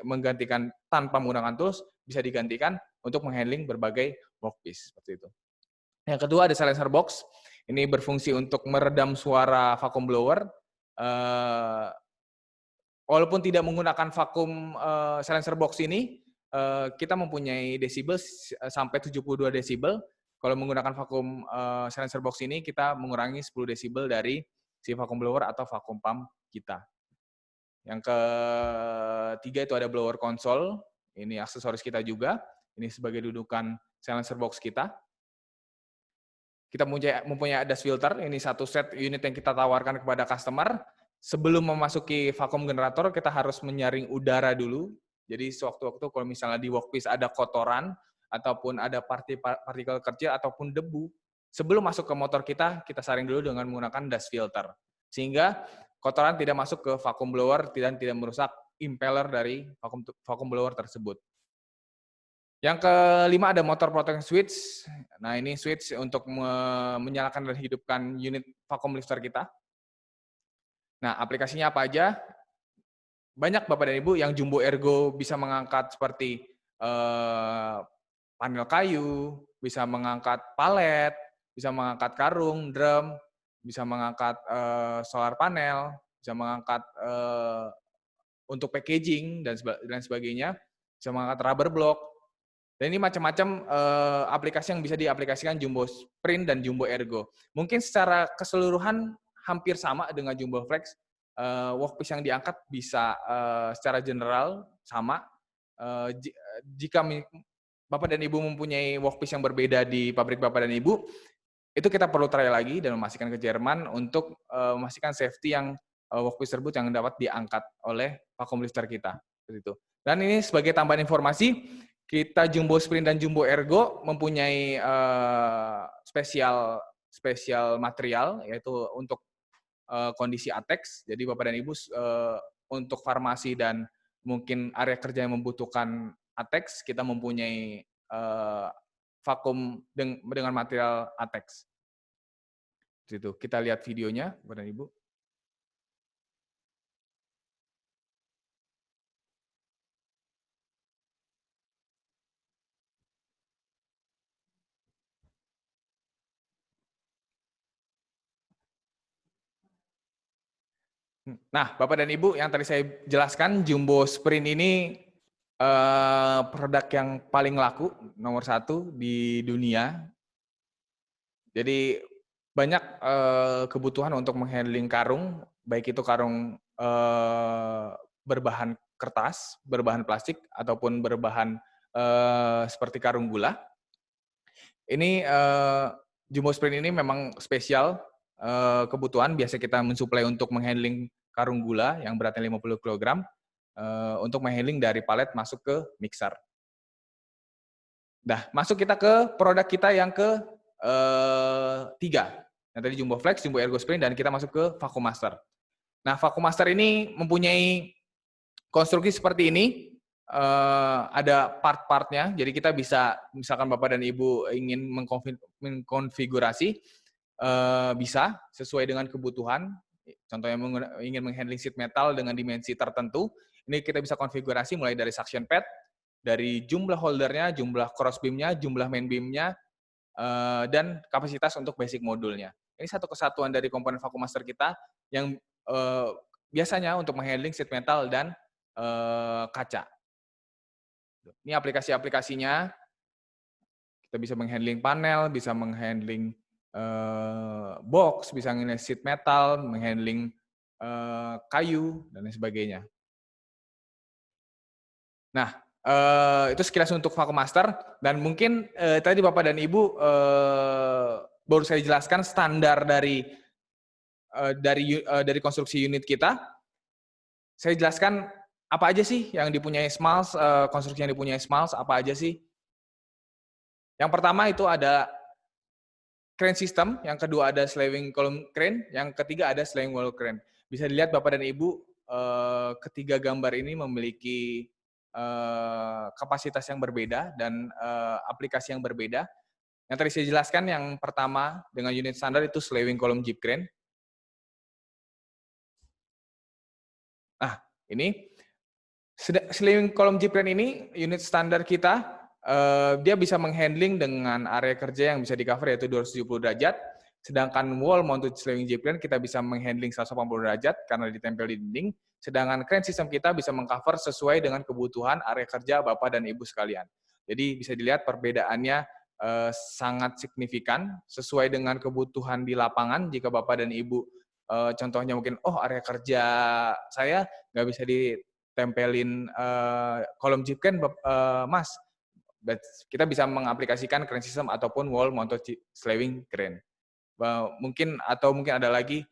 menggantikan tanpa menggunakan tools, bisa digantikan untuk menghandling berbagai workpiece, seperti itu. Yang kedua ada silencer box. Ini berfungsi untuk meredam suara vacuum blower. Walaupun tidak menggunakan vacuum silencer box ini, kita mempunyai desibel sampai 72 desibel. Kalau menggunakan vacuum silencer box ini, kita mengurangi 10 desibel dari si vacuum blower atau vacuum pump kita. Yang ketiga itu ada blower console, ini aksesoris kita juga, ini sebagai dudukan silencer box kita. Kita mempunyai dust filter, ini satu set unit yang kita tawarkan kepada customer. Sebelum memasuki vacuum generator, kita harus menyaring udara dulu. Jadi sewaktu-waktu kalau misalnya di workpiece ada kotoran, ataupun ada partikel kecil, ataupun debu, sebelum masuk ke motor kita saring dulu dengan menggunakan dust filter. Sehingga kotoran tidak masuk ke vacuum blower dan tidak merusak impeller dari vacuum blower tersebut. Yang kelima ada motor protection switch. Nah, ini switch untuk menyalakan dan hidupkan unit vacuum lifter kita. Nah, aplikasinya apa aja? Banyak Bapak dan Ibu, yang Jumbo Ergo bisa mengangkat seperti panel kayu, bisa mengangkat palet, bisa mengangkat karung, drum, bisa mengangkat solar panel, bisa mengangkat untuk packaging dan sebagainya, bisa mengangkat rubber block. Dan ini macam-macam aplikasi yang bisa diaplikasikan Jumbo Sprint dan Jumbo Ergo. Mungkin secara keseluruhan hampir sama dengan Jumbo Flex. Workpiece yang diangkat bisa secara general sama. Jika Bapak dan Ibu mempunyai workpiece yang berbeda di pabrik Bapak dan Ibu, itu kita perlu try lagi dan memastikan ke Jerman untuk memastikan safety yang workpiece tersebut yang dapat diangkat oleh vacuum lifter kita. Seperti itu. Dan ini sebagai tambahan informasi, kita Jumbo Sprint dan Jumbo Ergo mempunyai spesial material, yaitu untuk kondisi ATEX. Jadi Bapak dan Ibu untuk farmasi dan mungkin area kerja yang membutuhkan ATEX, kita mempunyai vakum dengan material ATEX. Itu kita lihat videonya, Bapak dan Ibu. Nah, Bapak dan Ibu, yang tadi saya jelaskan, Jumbo Sprint ini produk yang paling laku, nomor 1 di dunia. Jadi banyak kebutuhan untuk menghandling karung, baik itu karung berbahan kertas, berbahan plastik, ataupun berbahan seperti karung gula. Ini Jumbo Sprint ini memang spesial kebutuhan. Biasa kita mensuplai untuk menghandling karung gula yang beratnya 50 kg untuk menghandling dari palet masuk ke mixer. Nah, masuk kita ke produk kita yang ke 3. Yang tadi Jumbo Flex, Jumbo Ergo Sprint, dan kita masuk ke Vacuum Master. Nah, Vacuum Master ini mempunyai konstruksi seperti ini. Ada part-partnya, jadi kita bisa, misalkan Bapak dan Ibu ingin mengkonfigurasi, bisa sesuai dengan kebutuhan. Contohnya ingin menghandling sheet metal dengan dimensi tertentu, ini kita bisa konfigurasi mulai dari suction pad, dari jumlah holdernya, jumlah cross beamnya, jumlah main beamnya, dan kapasitas untuk basic modulnya. Ini satu kesatuan dari komponen Vacuum Master kita yang biasanya untuk menghandling sheet metal dan kaca. Ini aplikasi-aplikasinya, kita bisa menghandling panel, bisa menghandling box, bisa menghandling sheet metal, menghandling kayu, dan lain sebagainya. Nah, itu sekilas untuk Vacuum Master, dan mungkin tadi Bapak dan Ibu baru saya jelaskan standar dari konstruksi unit kita. Saya jelaskan apa aja sih yang dipunyai Smalls, konstruksi yang dipunyai Smalls, apa aja sih? Yang pertama itu ada crane system, yang kedua ada sliding column crane, yang ketiga ada sliding wall crane. Bisa dilihat Bapak dan Ibu, ketiga gambar ini memiliki kapasitas yang berbeda dan aplikasi yang berbeda. Yang tadi saya jelaskan, yang pertama dengan unit standar itu sliding column jeep crane. Nah, ini sliding column jeep crane ini unit standar kita, dia bisa menghandling dengan area kerja yang bisa di cover yaitu 270 derajat. Sedangkan wall mounted sliding jeep crane kita bisa menghandling 180 derajat karena ditempel di dinding. Sedangkan crane system kita bisa mengcover sesuai dengan kebutuhan area kerja Bapak dan Ibu sekalian. Jadi bisa dilihat perbedaannya sangat signifikan sesuai dengan kebutuhan di lapangan. Jika Bapak dan Ibu contohnya mungkin, area kerja saya nggak bisa ditempelin kolom jeep crane, Mas. Kita bisa mengaplikasikan crane system ataupun wall mounted sliding crane. Mungkin ada lagi,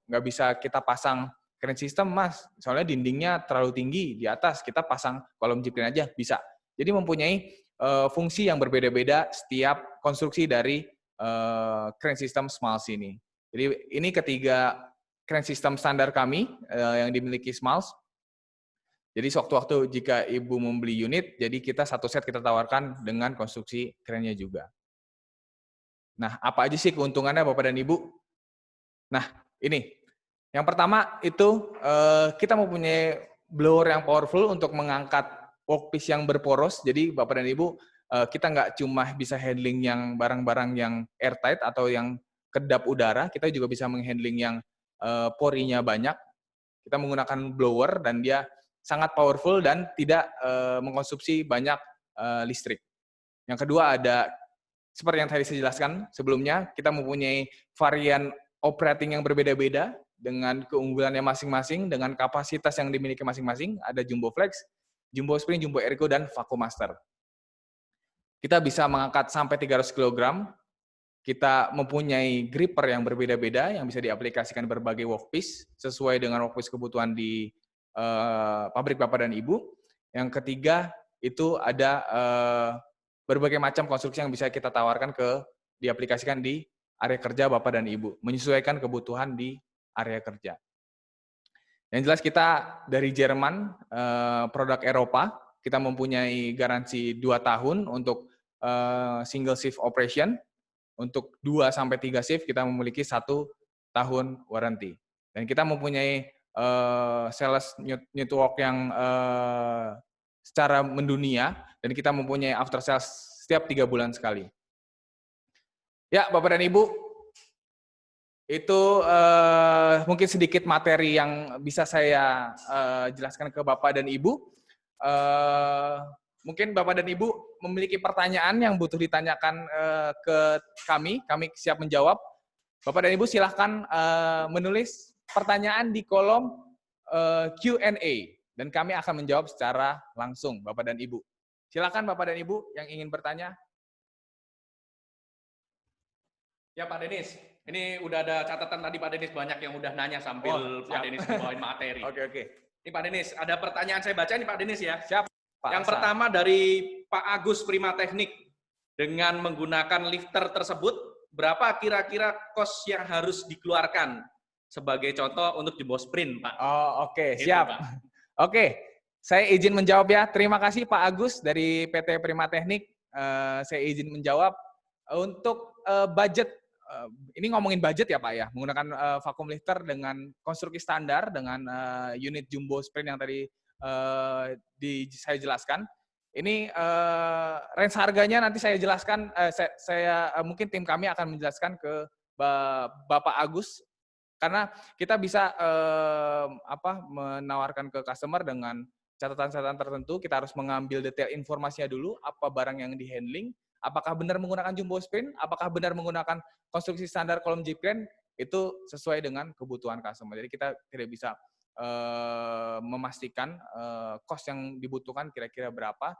nggak bisa kita pasang crane system, Mas. Soalnya dindingnya terlalu tinggi di atas, kita pasang kolom jeep crane aja, bisa. Jadi mempunyai fungsi yang berbeda-beda setiap konstruksi dari crane system Smalls ini. Jadi ini ketiga crane system standar kami yang dimiliki Smalls. Jadi sewaktu-waktu jika Ibu membeli unit, jadi kita satu set kita tawarkan dengan konstruksi crane-nya juga. Nah, apa aja sih keuntungannya Bapak dan Ibu? Nah, ini. Yang pertama itu kita mempunyai blower yang powerful untuk mengangkat workpiece yang berporos. Jadi Bapak dan Ibu, kita nggak cuma bisa handling yang barang-barang yang airtight atau yang kedap udara, kita juga bisa menghandling yang porinya banyak. Kita menggunakan blower dan dia sangat powerful dan tidak mengkonsumsi banyak listrik. Yang kedua ada, seperti yang tadi saya jelaskan sebelumnya, kita mempunyai varian operating yang berbeda-beda dengan keunggulannya masing-masing, dengan kapasitas yang dimiliki masing-masing. Ada Jumbo Flex, Jumbo Spring, Jumbo Ergo, dan Vacuum Master. Kita bisa mengangkat sampai 300 kg. Kita mempunyai gripper yang berbeda-beda yang bisa diaplikasikan berbagai workpiece sesuai dengan workpiece kebutuhan di pabrik Bapak dan Ibu. Yang ketiga itu ada berbagai macam konstruksi yang bisa kita tawarkan diaplikasikan di area kerja Bapak dan Ibu, menyesuaikan kebutuhan di area kerja. Yang jelas kita dari Jerman, produk Eropa, kita mempunyai garansi 2 tahun untuk single shift operation. Untuk 2-3 shift kita memiliki 1 tahun warranty. Dan kita mempunyai sales network yang secara mendunia, dan kita mempunyai after sales setiap 3 bulan sekali. Ya, Bapak dan Ibu, itu mungkin sedikit materi yang bisa saya jelaskan ke Bapak dan Ibu. Mungkin Bapak dan Ibu memiliki pertanyaan yang butuh ditanyakan ke kami siap menjawab. Bapak dan Ibu silahkan menulis pertanyaan di kolom Q&A, dan kami akan menjawab secara langsung, Bapak dan Ibu. Silakan Bapak dan Ibu yang ingin bertanya. Ya Pak Denis, ini udah ada catatan tadi Pak Denis, banyak yang udah nanya sambil Pak Denis bawain materi. Oke. Ini Pak Denis, ada pertanyaan saya baca ini Pak Denis ya. Siap. Pak Yang Asa. pertama dari Pak Agus Prima Teknik, dengan menggunakan lifter tersebut, berapa kira-kira cost yang harus dikeluarkan? Sebagai contoh untuk Jumbo Sprint, Pak. Oh, oke, Gitu, siap. Pak. Oke, saya izin menjawab ya. Terima kasih Pak Agus dari PT Prima Teknik. Saya izin menjawab. Untuk budget, ini ngomongin budget ya Pak ya, menggunakan vacuum lifter dengan konstruksi standar, dengan unit Jumbo Sprint yang tadi saya jelaskan. Ini range harganya nanti saya jelaskan, mungkin tim kami akan menjelaskan ke Bapak Agus, karena kita bisa menawarkan ke customer dengan catatan-catatan tertentu. Kita harus mengambil detail informasinya dulu, apa barang yang di-handling, apakah benar menggunakan Jumbo Sprint, apakah benar menggunakan konstruksi standar kolom J-Plan, itu sesuai dengan kebutuhan customer. Jadi kita tidak bisa memastikan cost yang dibutuhkan kira-kira berapa.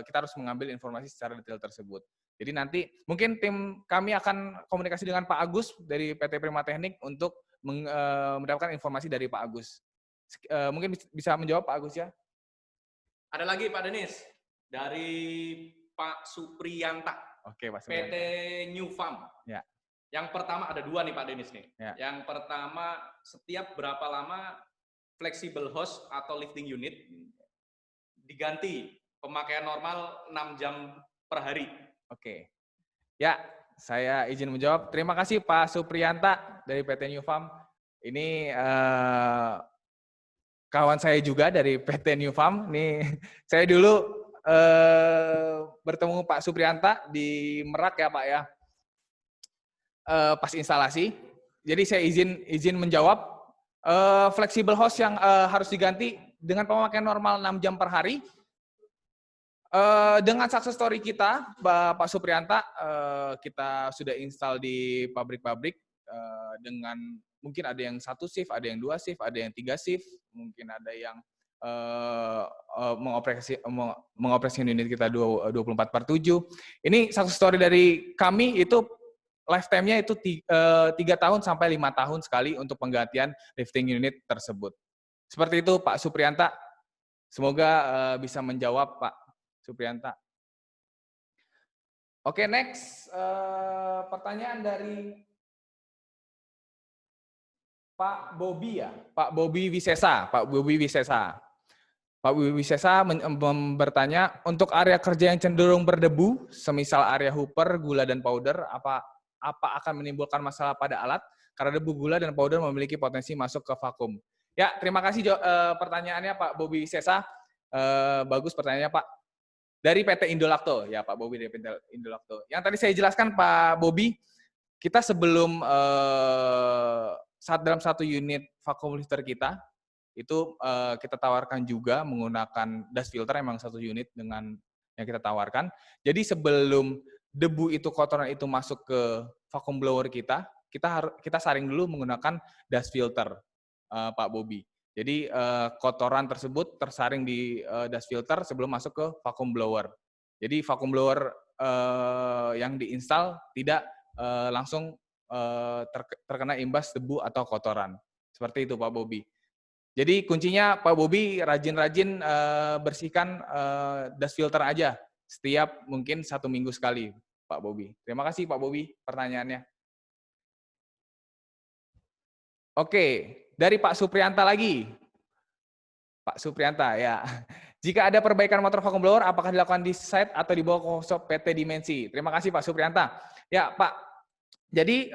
Kita harus mengambil informasi secara detail tersebut. Jadi nanti mungkin tim kami akan komunikasi dengan Pak Agus dari PT Prima Teknik untuk mendapatkan informasi dari Pak Agus. Mungkin bisa menjawab Pak Agus ya? Ada lagi Pak Denis, dari Pak Supriyanta, Oke, Pak PT Supriyanta. New Farm. Ya. Yang pertama ada 2 nih Pak Denis nih. Ya. Yang pertama, setiap berapa lama flexible hose atau lifting unit diganti, pemakaian normal 6 jam per hari. Oke. Ya, saya izin menjawab. Terima kasih Pak Supriyanta dari PT New Farm. Ini kawan saya juga dari PT New Farm. Nih, saya dulu bertemu Pak Supriyanta di Merak ya Pak ya. Pas instalasi. Jadi saya izin menjawab. Flexible hose yang harus diganti dengan pemakaian normal 6 jam per hari. Dengan success story kita, Pak Supriyanta, kita sudah install di pabrik-pabrik dengan mungkin ada yang 1 shift, ada yang 2 shift, ada yang 3 shift, mungkin ada yang mengoperasikan unit kita 24/7. Ini success story dari kami itu lifetime-nya itu 3 tahun sampai 5 tahun sekali untuk penggantian lifting unit tersebut. Seperti itu Pak Supriyanta. Semoga bisa menjawab Pak Supriyanta. Oke, next. Pertanyaan dari Pak Bobi ya. Pak Bobi Wisesa. Pak Bobi Wisesa. Pak Bobi Wisesa bertanya, untuk area kerja yang cenderung berdebu, semisal area hooper, gula, dan powder, apa akan menimbulkan masalah pada alat? Karena debu, gula, dan powder memiliki potensi masuk ke vakum. Ya, terima kasih pertanyaannya Pak Bobi Wisesa. Bagus pertanyaannya Pak. Dari PT Indolacto, ya Pak Bobi dari PT Indolacto. Yang tadi saya jelaskan Pak Bobi, kita sebelum dalam 1 unit vacuum lifter kita, itu kita tawarkan juga menggunakan dust filter, emang 1 unit dengan yang kita tawarkan. Jadi sebelum debu itu, kotoran itu masuk ke vacuum blower kita kita saring dulu menggunakan dust filter, Pak Bobi. Jadi kotoran tersebut tersaring di dust filter sebelum masuk ke vacuum blower. Jadi vacuum blower yang diinstal tidak langsung terkena imbas debu atau kotoran. Seperti itu Pak Bobi. Jadi kuncinya Pak Bobi rajin-rajin bersihkan dust filter aja setiap mungkin 1 minggu sekali, Pak Bobi. Terima kasih Pak Bobi pertanyaannya. Oke, dari Pak Supriyanta lagi. Pak Supriyanta, ya. Jika ada perbaikan motor vacuum blower, apakah dilakukan di site atau dibawa ke workshop PT Dimensi? Terima kasih Pak Supriyanta. Ya Pak, jadi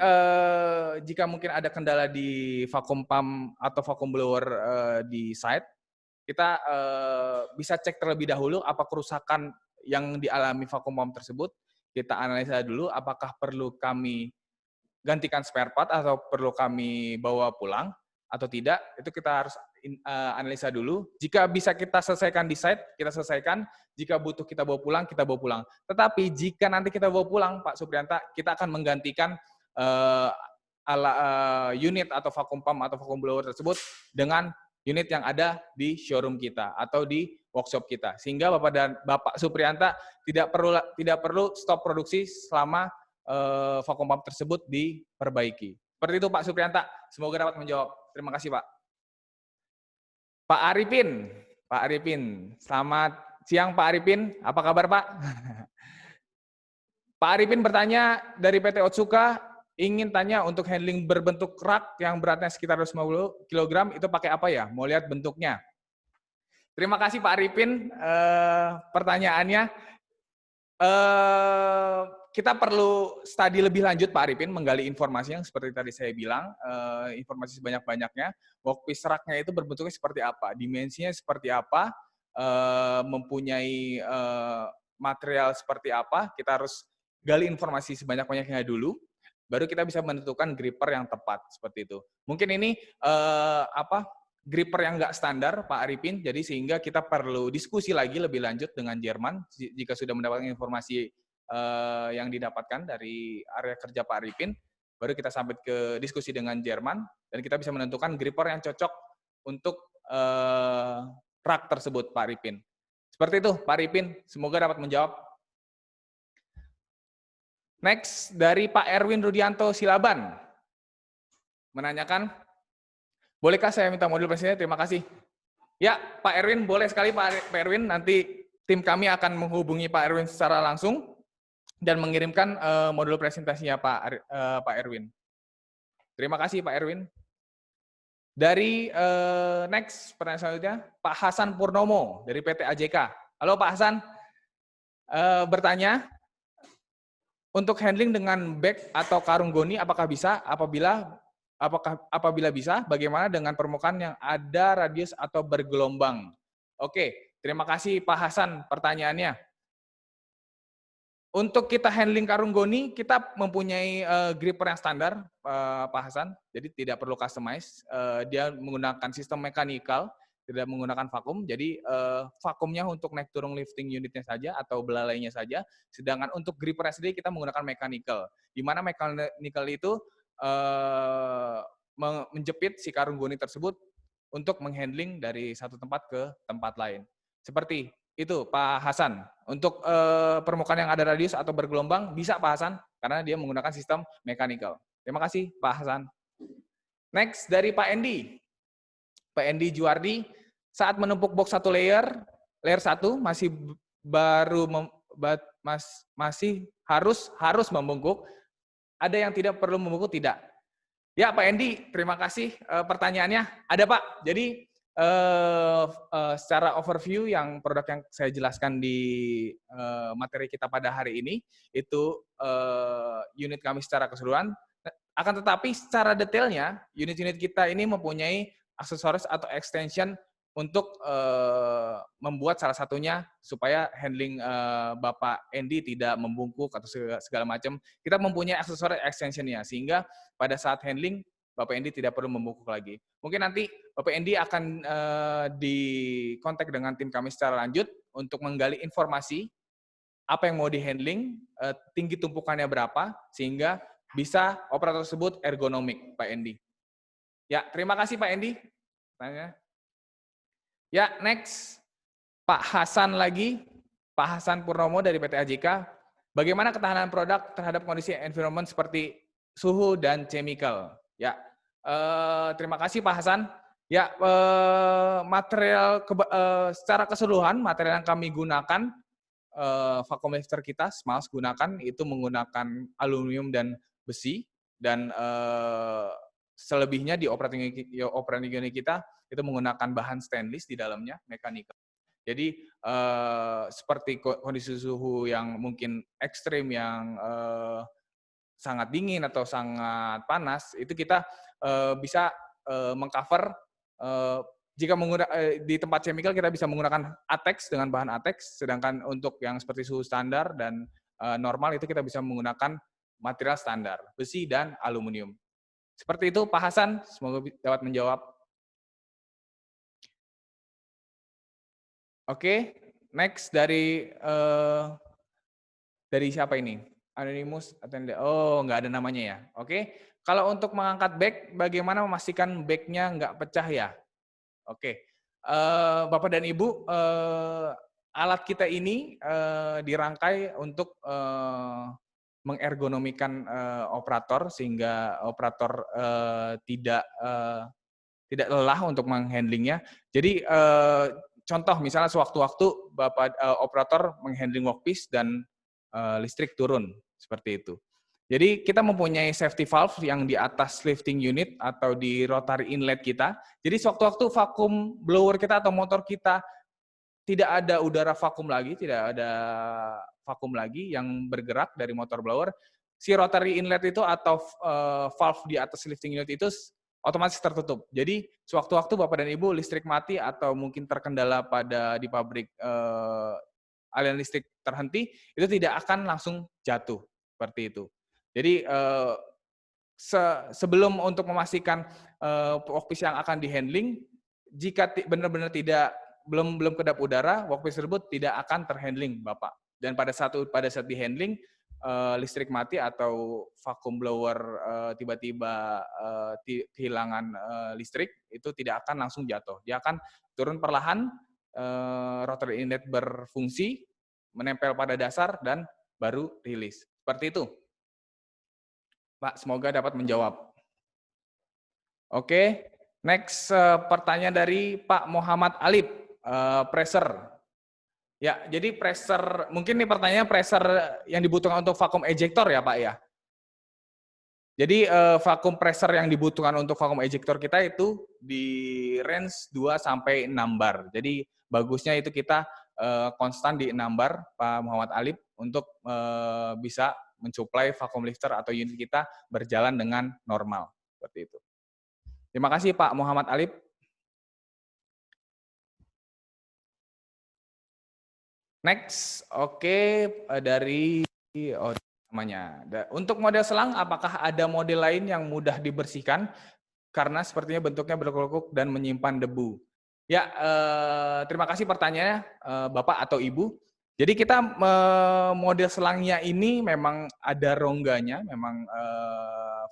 jika mungkin ada kendala di vacuum pump atau vacuum blower di site, kita bisa cek terlebih dahulu apa kerusakan yang dialami vacuum pump tersebut. Kita analisa dulu apakah perlu kami gantikan spare part atau perlu kami bawa pulang atau tidak. Itu kita harus analisa dulu. Jika bisa kita selesaikan di site, kita selesaikan. Jika butuh kita bawa pulang, kita bawa pulang. Tetapi jika nanti kita bawa pulang, Pak Supriyanta, kita akan menggantikan unit atau vacuum pump atau vacuum blower tersebut dengan unit yang ada di showroom kita atau di workshop kita, sehingga Bapak Supriyanta tidak perlu stop produksi selama vacuum pump tersebut diperbaiki. Seperti itu Pak Supriyanta. Semoga dapat menjawab. Terima kasih Pak. Pak Arifin, selamat siang Pak Arifin. Apa kabar Pak? Pak Arifin bertanya dari PT Otsuka, ingin tanya untuk handling berbentuk rak yang beratnya sekitar 250 kg, itu pakai apa ya? Mau lihat bentuknya. Terima kasih Pak Arifin pertanyaannya. Kita perlu studi lebih lanjut Pak Arifin, menggali informasi yang seperti tadi saya bilang, informasi sebanyak-banyaknya, workpiece raknya itu berbentuknya seperti apa, dimensinya seperti apa, mempunyai material seperti apa, kita harus gali informasi sebanyak-banyaknya dulu, baru kita bisa menentukan gripper yang tepat, seperti itu. Mungkin ini gripper yang nggak standar, Pak Arifin, jadi sehingga kita perlu diskusi lagi lebih lanjut dengan Jerman, jika sudah mendapatkan informasi yang didapatkan dari area kerja Pak Arifin, baru kita sampai ke diskusi dengan Jerman, dan kita bisa menentukan gripper yang cocok untuk rak tersebut, Pak Arifin. Seperti itu, Pak Arifin, semoga dapat menjawab. Next, dari Pak Erwin Rudianto Silaban, menanyakan, bolehkah saya minta modul presentasinya? Terima kasih. Ya, Pak Erwin, boleh sekali Pak Erwin. Nanti tim kami akan menghubungi Pak Erwin secara langsung dan mengirimkan modul presentasinya Pak Erwin. Terima kasih Pak Erwin. Dari next pertanyaan selanjutnya, Pak Hasan Purnomo dari PT AJK. Halo Pak Hasan, bertanya, untuk handling dengan bag atau karung goni apakah bisa? Apabila bisa, bagaimana dengan permukaan yang ada radius atau bergelombang? Oke, terima kasih Pak Hasan pertanyaannya. Untuk kita handling karung goni, kita mempunyai gripper yang standar, Pak Hasan. Jadi tidak perlu customize. Dia menggunakan sistem mechanical, tidak menggunakan vakum. Jadi vakumnya untuk naik turun lifting unitnya saja atau belalainya saja. Sedangkan untuk gripper sendiri kita menggunakan mechanical. Di mana mechanical itu menjepit si karung goni tersebut untuk menghandling dari satu tempat ke tempat lain. Seperti itu Pak Hasan. Untuk permukaan yang ada radius atau bergelombang bisa Pak Hasan karena dia menggunakan sistem mechanical. Terima kasih Pak Hasan. Next dari Pak Endi. Pak Endi Juardi, saat menumpuk box satu layer 1 masih masih harus membungkuk. Ada yang tidak perlu membungkuk tidak? Ya Pak Endi, terima kasih pertanyaannya. Ada Pak. Jadi secara overview yang produk yang saya jelaskan di materi kita pada hari ini itu unit kami secara keseluruhan. Akan tetapi secara detailnya unit-unit kita ini mempunyai aksesoris atau extension untuk membuat salah satunya supaya handling Bapak Endi tidak membungkuk atau segala macam. Kita mempunyai aksesoris extensionnya sehingga pada saat handling Bapak Endi tidak perlu membungkuk lagi. Mungkin nanti Bapak Endi akan dikontak dengan tim kami secara lanjut untuk menggali informasi apa yang mau di-handling, tinggi tumpukannya berapa, sehingga bisa operator tersebut ergonomik, Pak Endi. Ya, terima kasih Pak Endi. Tanya. Ya, next. Pak Hasan lagi. Pak Hasan Purnomo dari PT AJK. Bagaimana ketahanan produk terhadap kondisi environment seperti suhu dan chemical? Ya, terima kasih Pak Hasan. Ya, material secara keseluruhan material yang kami gunakan vacuum lifter kita, Smalls gunakan itu menggunakan aluminium dan besi dan selebihnya di operating unit kita itu menggunakan bahan stainless di dalamnya, mekanikal. Jadi seperti kondisi suhu yang mungkin ekstrim, yang sangat dingin atau sangat panas, itu kita bisa mengcover. Jika di tempat chemical kita bisa menggunakan ATEX dengan bahan ATEX, sedangkan untuk yang seperti suhu standar dan normal itu kita bisa menggunakan material standar, besi dan aluminium. Seperti itu Pak Hasan, semoga dapat menjawab. Oke, next dari siapa ini? Anonymous attendee. Oh, nggak ada namanya ya. Oke, kalau untuk mengangkat bag, bagaimana memastikan bagnya nggak pecah ya? Oke, Bapak dan Ibu, alat kita ini dirangkai untuk mengergonomikan operator sehingga operator tidak lelah untuk menghandlingnya. Jadi contoh misalnya sewaktu-waktu Bapak operator menghandling workpiece dan listrik turun seperti itu. Jadi kita mempunyai safety valve yang di atas lifting unit atau di rotary inlet kita. Jadi sewaktu-waktu vacuum blower kita atau motor kita tidak ada udara vakum lagi, tidak ada vakum lagi yang bergerak dari motor blower, si rotary inlet itu atau valve di atas lifting unit itu otomatis tertutup. Jadi sewaktu-waktu Bapak dan Ibu listrik mati atau mungkin terkendala di pabrik aliran listrik terhenti, itu tidak akan langsung jatuh seperti itu. Jadi sebelum untuk memastikan workpiece yang akan dihandling, jika benar-benar belum kedap udara, workpiece tersebut tidak akan terhandling, Bapak. Dan pada saat dihandling, listrik mati atau vacuum blower tiba-tiba kehilangan listrik, itu tidak akan langsung jatuh. Dia akan turun perlahan, rotary inlet berfungsi, menempel pada dasar, dan baru rilis. Seperti itu. Pak, semoga dapat menjawab. Oke, next pertanyaan dari Pak Muhammad Alip, pressure. Ya, jadi pressure, mungkin ini pertanyaan pressure yang dibutuhkan untuk vacuum ejector ya Pak ya. Jadi vacuum pressure yang dibutuhkan untuk vacuum ejector kita itu di range 2 sampai 6 bar. Jadi bagusnya itu kita konstan di 6 bar Pak Muhammad Alip untuk bisa mensuplai vacuum lifter atau unit kita berjalan dengan normal seperti itu. Terima kasih Pak Muhammad Alip. Next, oke, dari namanya. Untuk model selang, apakah ada model lain yang mudah dibersihkan? Karena sepertinya bentuknya berlekuk dan menyimpan debu. Ya, terima kasih pertanyaannya Bapak atau Ibu. Jadi kita model selangnya ini memang ada rongganya, memang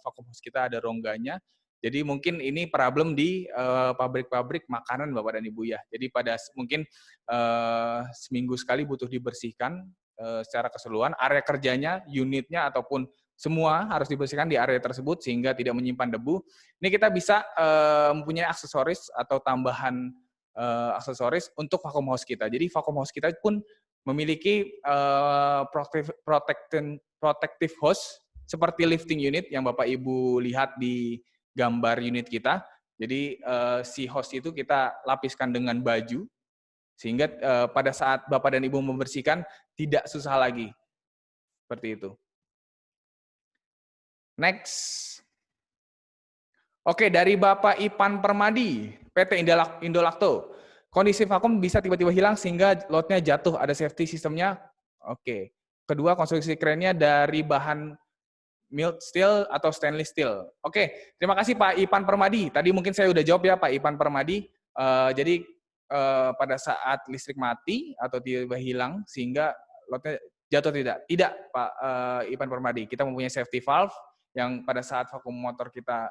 vacuum hose kita ada rongganya. Jadi mungkin ini problem di pabrik-pabrik makanan Bapak dan Ibu ya. Jadi mungkin seminggu sekali butuh dibersihkan secara keseluruhan. Area kerjanya, unitnya ataupun semua harus dibersihkan di area tersebut sehingga tidak menyimpan debu. Ini kita bisa mempunyai aksesoris atau tambahan aksesoris untuk vacuum hose kita. Jadi vacuum hose kita pun memiliki protective hose seperti lifting unit yang Bapak Ibu lihat di gambar unit kita. Jadi si hose itu kita lapiskan dengan baju sehingga pada saat Bapak dan Ibu membersihkan tidak susah lagi. Seperti itu. Next. Oke, dari Bapak Ipan Permadi, PT Indolakto. Kondisi vakum bisa tiba-tiba hilang sehingga lotnya jatuh, ada safety sistemnya. Oke. Kedua, konstruksi kerennya dari bahan mild steel atau stainless steel. Oke, terima kasih Pak Ipan Permadi. Tadi mungkin saya udah jawab ya Pak Ipan Permadi. Jadi pada saat listrik mati atau tiba-tiba hilang sehingga lotnya jatuh tidak? Tidak Pak Ipan Permadi. Kita mempunyai safety valve yang pada saat vakum motor kita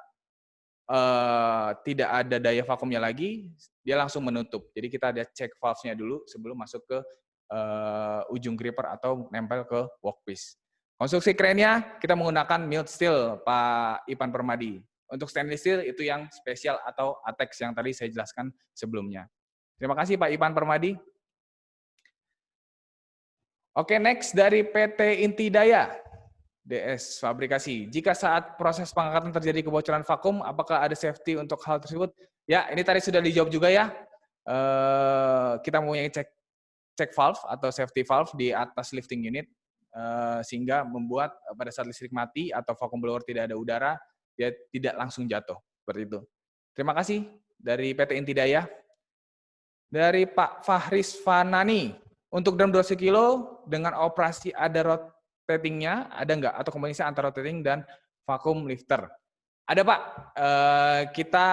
tidak ada daya vakumnya lagi, dia langsung menutup. Jadi kita ada cek valve-nya dulu sebelum masuk ke ujung gripper atau nempel ke workpiece. Konstruksi kerennya kita menggunakan mild steel, Pak Ipan Permadi. Untuk stainless steel itu yang spesial atau ATEX yang tadi saya jelaskan sebelumnya. Terima kasih Pak Ipan Permadi. Oke, next dari PT Intidaya. DS fabrikasi. Jika saat proses pengangkatan terjadi kebocoran vakum, apakah ada safety untuk hal tersebut? Ya, ini tadi sudah dijawab juga ya. Kita mempunyai cek valve atau safety valve di atas lifting unit, sehingga membuat pada saat listrik mati atau vakum blower tidak ada udara, dia tidak langsung jatuh. Seperti itu. Terima kasih dari PT Intidaya. Dari Pak Fahris Fanani, untuk drum 200 kilo dengan operasi ada rotatingnya, ada nggak? Atau kombinasi antara rotating dan vacuum lifter? Ada Pak, kita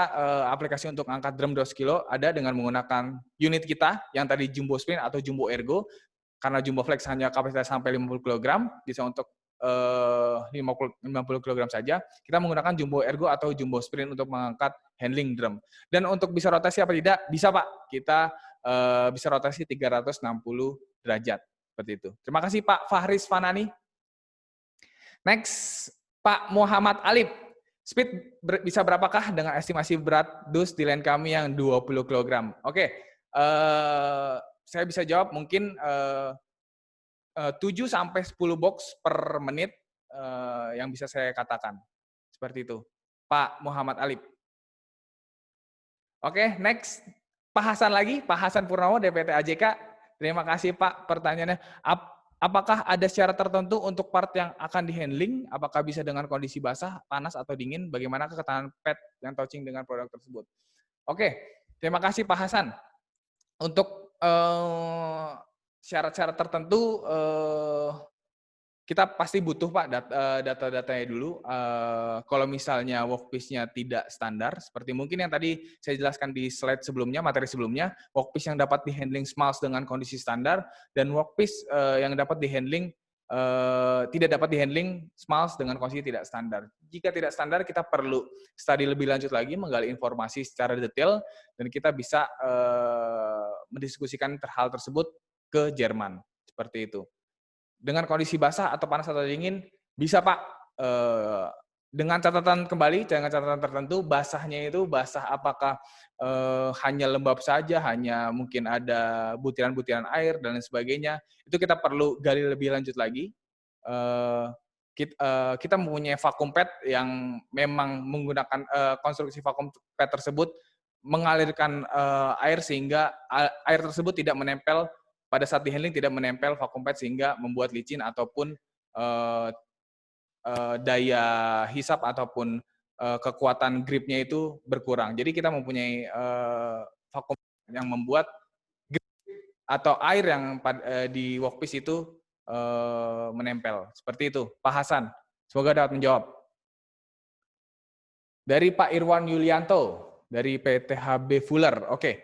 aplikasi untuk angkat drum 200 kilo ada dengan menggunakan unit kita yang tadi Jumbo Sprint atau Jumbo Ergo, karena Jumbo Flex hanya kapasitas sampai 50 kg, bisa untuk 50 kg saja, kita menggunakan Jumbo Ergo atau Jumbo Sprint untuk mengangkat handling drum. Dan untuk bisa rotasi apa tidak? Bisa Pak, kita bisa rotasi 360 derajat. Seperti itu. Terima kasih Pak Fahris Fanani. Next, Pak Muhammad Alip. Speed bisa berapakah dengan estimasi berat dus di line kami yang 20 kg? Oke, saya bisa jawab mungkin 7 sampai 10 box per menit yang bisa saya katakan. Seperti itu. Pak Muhammad Alip. Oke, next. Pak Hasan lagi, Pak Hasan Purnomo, DPT AJK. Terima kasih Pak pertanyaannya. Apakah ada syarat tertentu untuk part yang akan di-handling? Apakah bisa dengan kondisi basah, panas, atau dingin? Bagaimana ketahanan pad yang touching dengan produk tersebut? Oke, terima kasih Pak Hasan. Untuk syarat-syarat tertentu, kita pasti butuh Pak data-datanya dulu. Kalau misalnya workpiece-nya tidak standar, seperti mungkin yang tadi saya jelaskan di slide sebelumnya, materi sebelumnya, workpiece yang dapat di-handling smalls dengan kondisi standar, dan workpiece yang dapat di-handling tidak dapat di-handling smalls dengan kondisi tidak standar. Jika tidak standar, kita perlu studi lebih lanjut lagi, menggali informasi secara detail, dan kita bisa mendiskusikan hal tersebut ke Jerman. Seperti itu. Dengan kondisi basah atau panas atau dingin, bisa Pak, dengan catatan kembali, dengan catatan tertentu, basahnya itu basah apakah hanya lembab saja, hanya mungkin ada butiran-butiran air, dan lain sebagainya, itu kita perlu gali lebih lanjut lagi. Kita mempunyai vacuum pad yang memang menggunakan konstruksi vacuum pad tersebut, mengalirkan air sehingga air tersebut tidak menempel pada saat di-handling, tidak menempel vacuum pad sehingga membuat licin ataupun daya hisap ataupun kekuatan gripnya itu berkurang. Jadi kita mempunyai vacuum yang membuat grip atau air yang di workpiece itu menempel. Seperti itu, Pak Hasan. Semoga dapat menjawab. Dari Pak Irwan Yulianto, dari PTHB Fuller. Oke.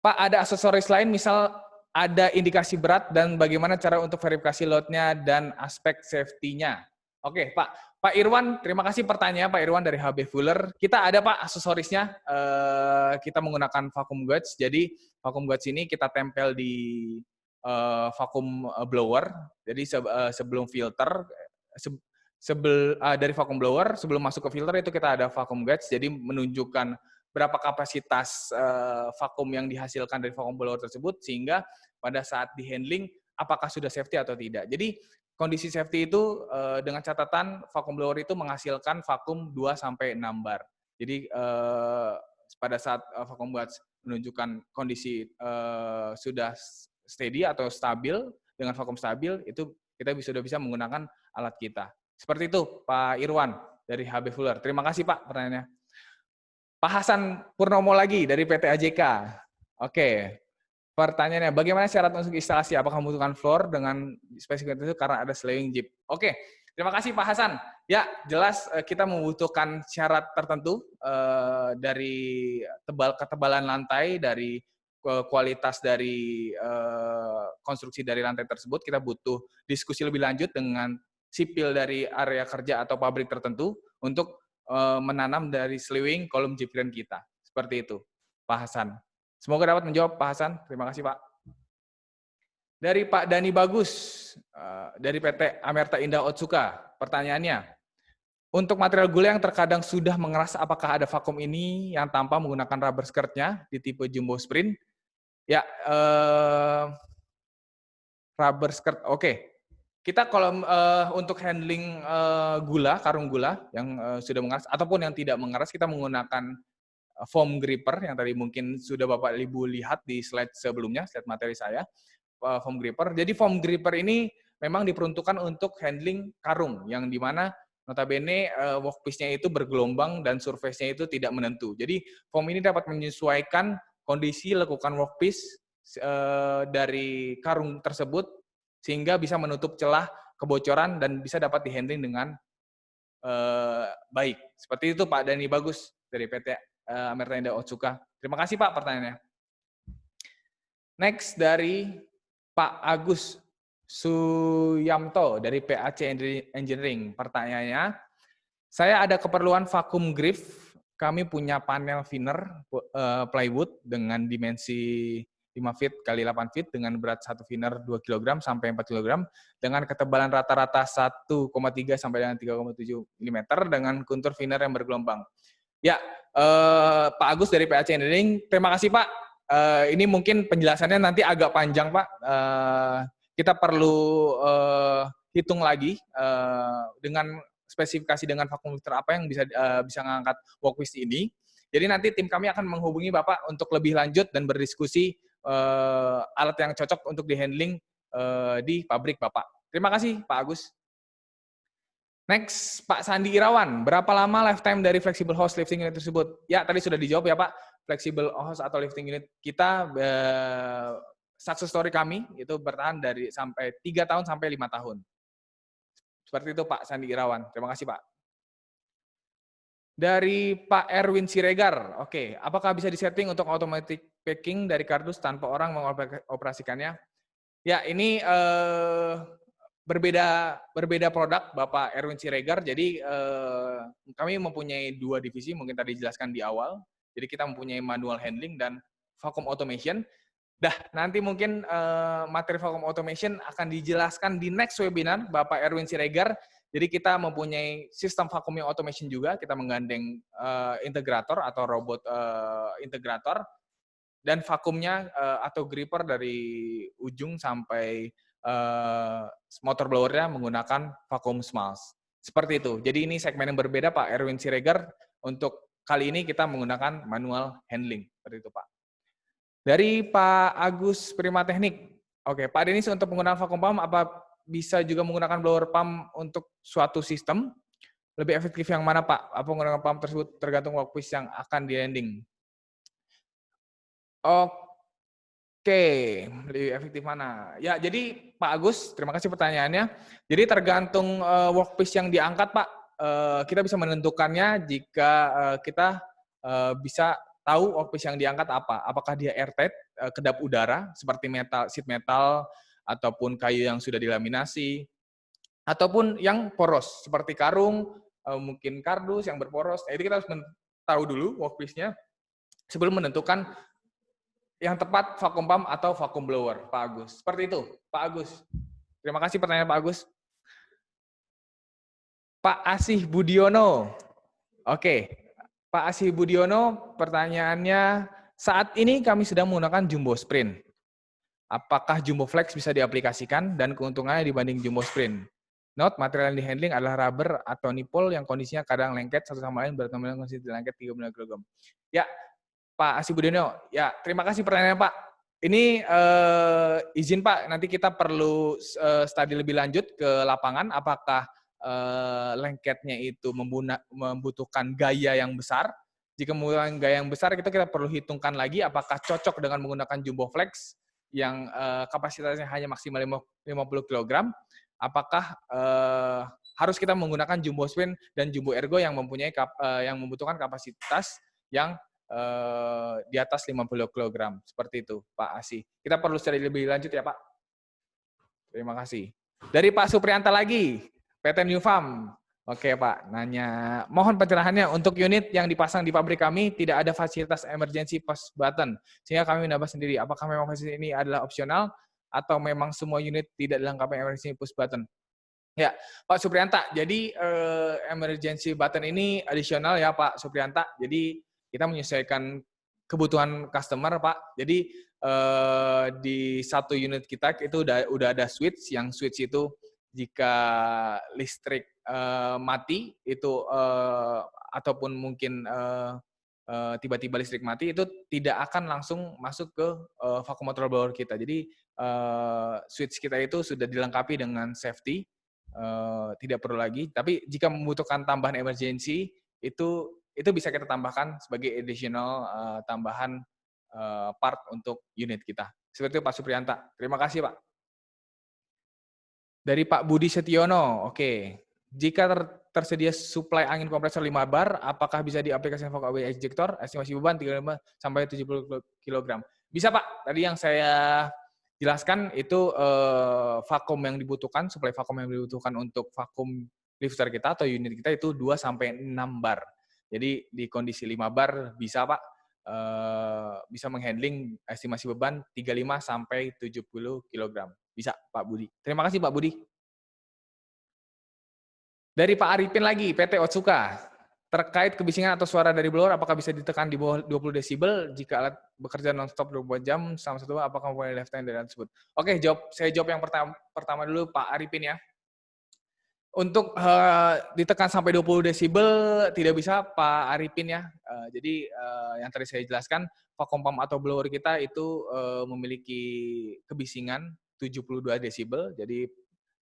Pak, ada aksesoris lain, misal ada indikasi berat dan bagaimana cara untuk verifikasi load-nya dan aspek safety-nya. Oke, Pak Irwan, terima kasih pertanyaannya Pak Irwan dari HB Fuller. Kita ada Pak aksesorisnya, kita menggunakan vacuum guards. Jadi vacuum guards ini kita tempel di vacuum blower. Jadi sebelum filter, dari vacuum blower sebelum masuk ke filter itu kita ada vacuum guards. Jadi menunjukkan berapa kapasitas vakum yang dihasilkan dari vacuum blower tersebut, sehingga pada saat di-handling apakah sudah safety atau tidak. Jadi kondisi safety itu dengan catatan vacuum blower itu menghasilkan vakum 2-6 bar. Jadi pada saat vacuum guards menunjukkan kondisi sudah steady atau stabil, dengan vakum stabil, itu kita sudah bisa menggunakan alat kita. Seperti itu Pak Irwan dari HB Fuller. Terima kasih Pak pertanyaannya. Pak Hasan Purnomo lagi dari PT AJK. Oke, pertanyaannya, bagaimana syarat untuk instalasi? Apakah membutuhkan floor dengan spesifikasi itu karena ada slewing jeep? Oke, terima kasih Pak Hasan. Ya, jelas kita membutuhkan syarat tertentu dari ketebalan lantai, dari kualitas dari konstruksi dari lantai tersebut. Kita butuh diskusi lebih lanjut dengan sipil dari area kerja atau pabrik tertentu untuk menanam dari sliwing kolom jiplian kita. Seperti itu, Pak Hasan. Semoga dapat menjawab, Pak Hasan. Terima kasih, Pak. Dari Pak Dani Bagus, dari PT Amerta Indah Otsuka, pertanyaannya, untuk material gula yang terkadang sudah mengeras, apakah ada vakum ini yang tanpa menggunakan rubber skirt-nya di tipe jumbo sprint? Ya, rubber skirt, oke. Kita kalau untuk handling gula, karung gula yang sudah mengeras, ataupun yang tidak mengeras, kita menggunakan foam gripper yang tadi mungkin sudah Bapak Ibu lihat di slide sebelumnya, slide materi saya, foam gripper. Jadi foam gripper ini memang diperuntukkan untuk handling karung, yang dimana notabene workpiece-nya itu bergelombang dan surface-nya itu tidak menentu. Jadi foam ini dapat menyesuaikan kondisi lekukan workpiece dari karung tersebut, sehingga bisa menutup celah kebocoran dan bisa dapat di-handling dengan baik. Seperti itu Pak Dani Bagus dari PT Amerta Indah Otsuka. Terima kasih Pak pertanyaannya. Next dari Pak Agus Suyamto dari PAC Engineering. Pertanyaannya, saya ada keperluan vacuum griff. Kami punya panel thinner plywood dengan dimensi 5 feet kali 8 feet dengan berat 1 thinner 2 kg sampai 4 kg dengan ketebalan rata-rata 1,3 sampai dengan 3,7 mm dengan kontur thinner yang bergelombang. Ya, Pak Agus dari PAC Engineering, terima kasih Pak. Ini mungkin penjelasannya nanti agak panjang Pak. Kita perlu hitung lagi dengan spesifikasi dengan vacuum lifter apa yang bisa mengangkat workpiece ini. Jadi nanti tim kami akan menghubungi Bapak untuk lebih lanjut dan berdiskusi alat yang cocok untuk di-handling di pabrik Bapak. Terima kasih Pak Agus. Next, Pak Sandi Irawan, berapa lama lifetime dari flexible hose lifting unit tersebut? Ya, tadi sudah dijawab ya Pak, flexible hose atau lifting unit kita, success story kami itu bertahan dari sampai 3 tahun sampai 5 tahun. Seperti itu Pak Sandi Irawan, terima kasih Pak. Dari Pak Erwin Siregar, oke, apakah bisa disetting untuk automatic packing dari kardus tanpa orang mengoperasikannya? Ya, ini berbeda produk Bapak Erwin Siregar. Jadi kami mempunyai 2 divisi, mungkin tadi dijelaskan di awal. Jadi kita mempunyai manual handling dan vacuum automation. Nanti mungkin materi vacuum automation akan dijelaskan di next webinar Bapak Erwin Siregar. Jadi kita mempunyai sistem vacuum automation juga. Kita menggandeng integrator atau robot integrator dan vakumnya atau gripper dari ujung sampai motor blowernya menggunakan vacuum smalls. Seperti itu. Jadi ini segmen yang berbeda Pak Erwin Siregar. Untuk kali ini kita menggunakan manual handling. Seperti itu Pak. Dari Pak Agus Prima Teknik. Oke, Pak Denis untuk penggunaan vacuum pump apa bisa juga menggunakan blower pump untuk suatu sistem? Lebih efektif yang mana Pak? Apa menggunakan pump tersebut tergantung workpiece yang akan di-handling? Oke, lebih efektif mana? Ya, jadi Pak Agus, terima kasih pertanyaannya. Jadi tergantung workpiece yang diangkat, Pak. Kita bisa menentukannya jika kita bisa tahu workpiece yang diangkat apa. Apakah dia airtight, kedap udara, seperti metal, sheet metal, ataupun kayu yang sudah dilaminasi, ataupun yang poros, seperti karung, mungkin kardus yang berporos. Nah, itu kita harus tahu dulu workpiece-nya sebelum menentukan yang tepat vacuum pump atau vacuum blower, Pak Agus. Seperti itu, Pak Agus. Terima kasih pertanyaan Pak Agus. Pak Asih Budiono. Oke, Pak Asih Budiono, pertanyaannya, saat ini kami sedang menggunakan jumbo sprint. Apakah jumbo flex bisa diaplikasikan dan keuntungannya dibanding jumbo sprint? Note, material yang di-handling adalah rubber atau nipple yang kondisinya kadang lengket satu sama lain, berat nominal kondisi lengket 35 kg. Ya, Pak Asih Budiono, ya terima kasih pertanyaannya Pak. Ini izin Pak, nanti kita perlu studi lebih lanjut ke lapangan, apakah lengketnya itu membutuhkan gaya yang besar. Jika membutuhkan gaya yang besar, kita perlu hitungkan lagi apakah cocok dengan menggunakan jumbo flex yang kapasitasnya hanya maksimal 50 kg, apakah harus kita menggunakan jumbo sprint dan jumbo ergo yang membutuhkan kapasitas yang di atas 50 kg. Seperti itu, Pak Asih. Kita perlu studi lebih lanjut ya, Pak. Terima kasih. Dari Pak Suprianta lagi. PT New Farm. Oke Pak, nanya. Mohon pencerahannya untuk unit yang dipasang di pabrik kami tidak ada fasilitas emergency push button, sehingga kami menambah sendiri. Apakah memang fasilitas ini adalah opsional atau memang semua unit tidak dilengkapi emergency push button? Ya, Pak Suprianta. Jadi emergency button ini additional ya Pak Suprianta. Jadi kita menyesuaikan kebutuhan customer Pak. Jadi di satu unit kita itu udah ada switch, yang switch itu jika listrik mati itu ataupun mungkin tiba-tiba listrik mati itu tidak akan langsung masuk ke vacuum control blower kita. Jadi switch kita itu sudah dilengkapi dengan safety, tidak perlu lagi. Tapi jika membutuhkan tambahan emergency itu bisa kita tambahkan sebagai additional tambahan part untuk unit kita. Seperti itu Pak Suprianta. Terima kasih Pak. Dari Pak Budi Setiono, oke. Jika tersedia suplai angin kompresor 5 bar, apakah bisa diaplikasikan vacuum away ejector? Estimasi beban 35 sampai 70 kg. Bisa Pak, tadi yang saya jelaskan itu vakum yang dibutuhkan, suplai vakum yang dibutuhkan untuk vakum lifter kita atau unit kita itu 2 sampai 6 bar. Jadi di kondisi 5 bar bisa Pak, bisa menghandling estimasi beban 35 sampai 70 kg. Bisa Pak Budi. Terima kasih Pak Budi. Dari Pak Arifin lagi, PT Otsuka. Terkait kebisingan atau suara dari blower, apakah bisa ditekan di bawah 20 desibel jika alat bekerja non-stop 24 jam selama 1 jam, apakah mempunyai lifetime dari alat tersebut? Oke, saya jawab yang pertama dulu Pak Arifin ya. Untuk ditekan sampai 20 desibel tidak bisa Pak Arifin ya. Jadi yang tadi saya jelaskan, vacuum pump atau blower kita itu memiliki kebisingan 72 desibel. Jadi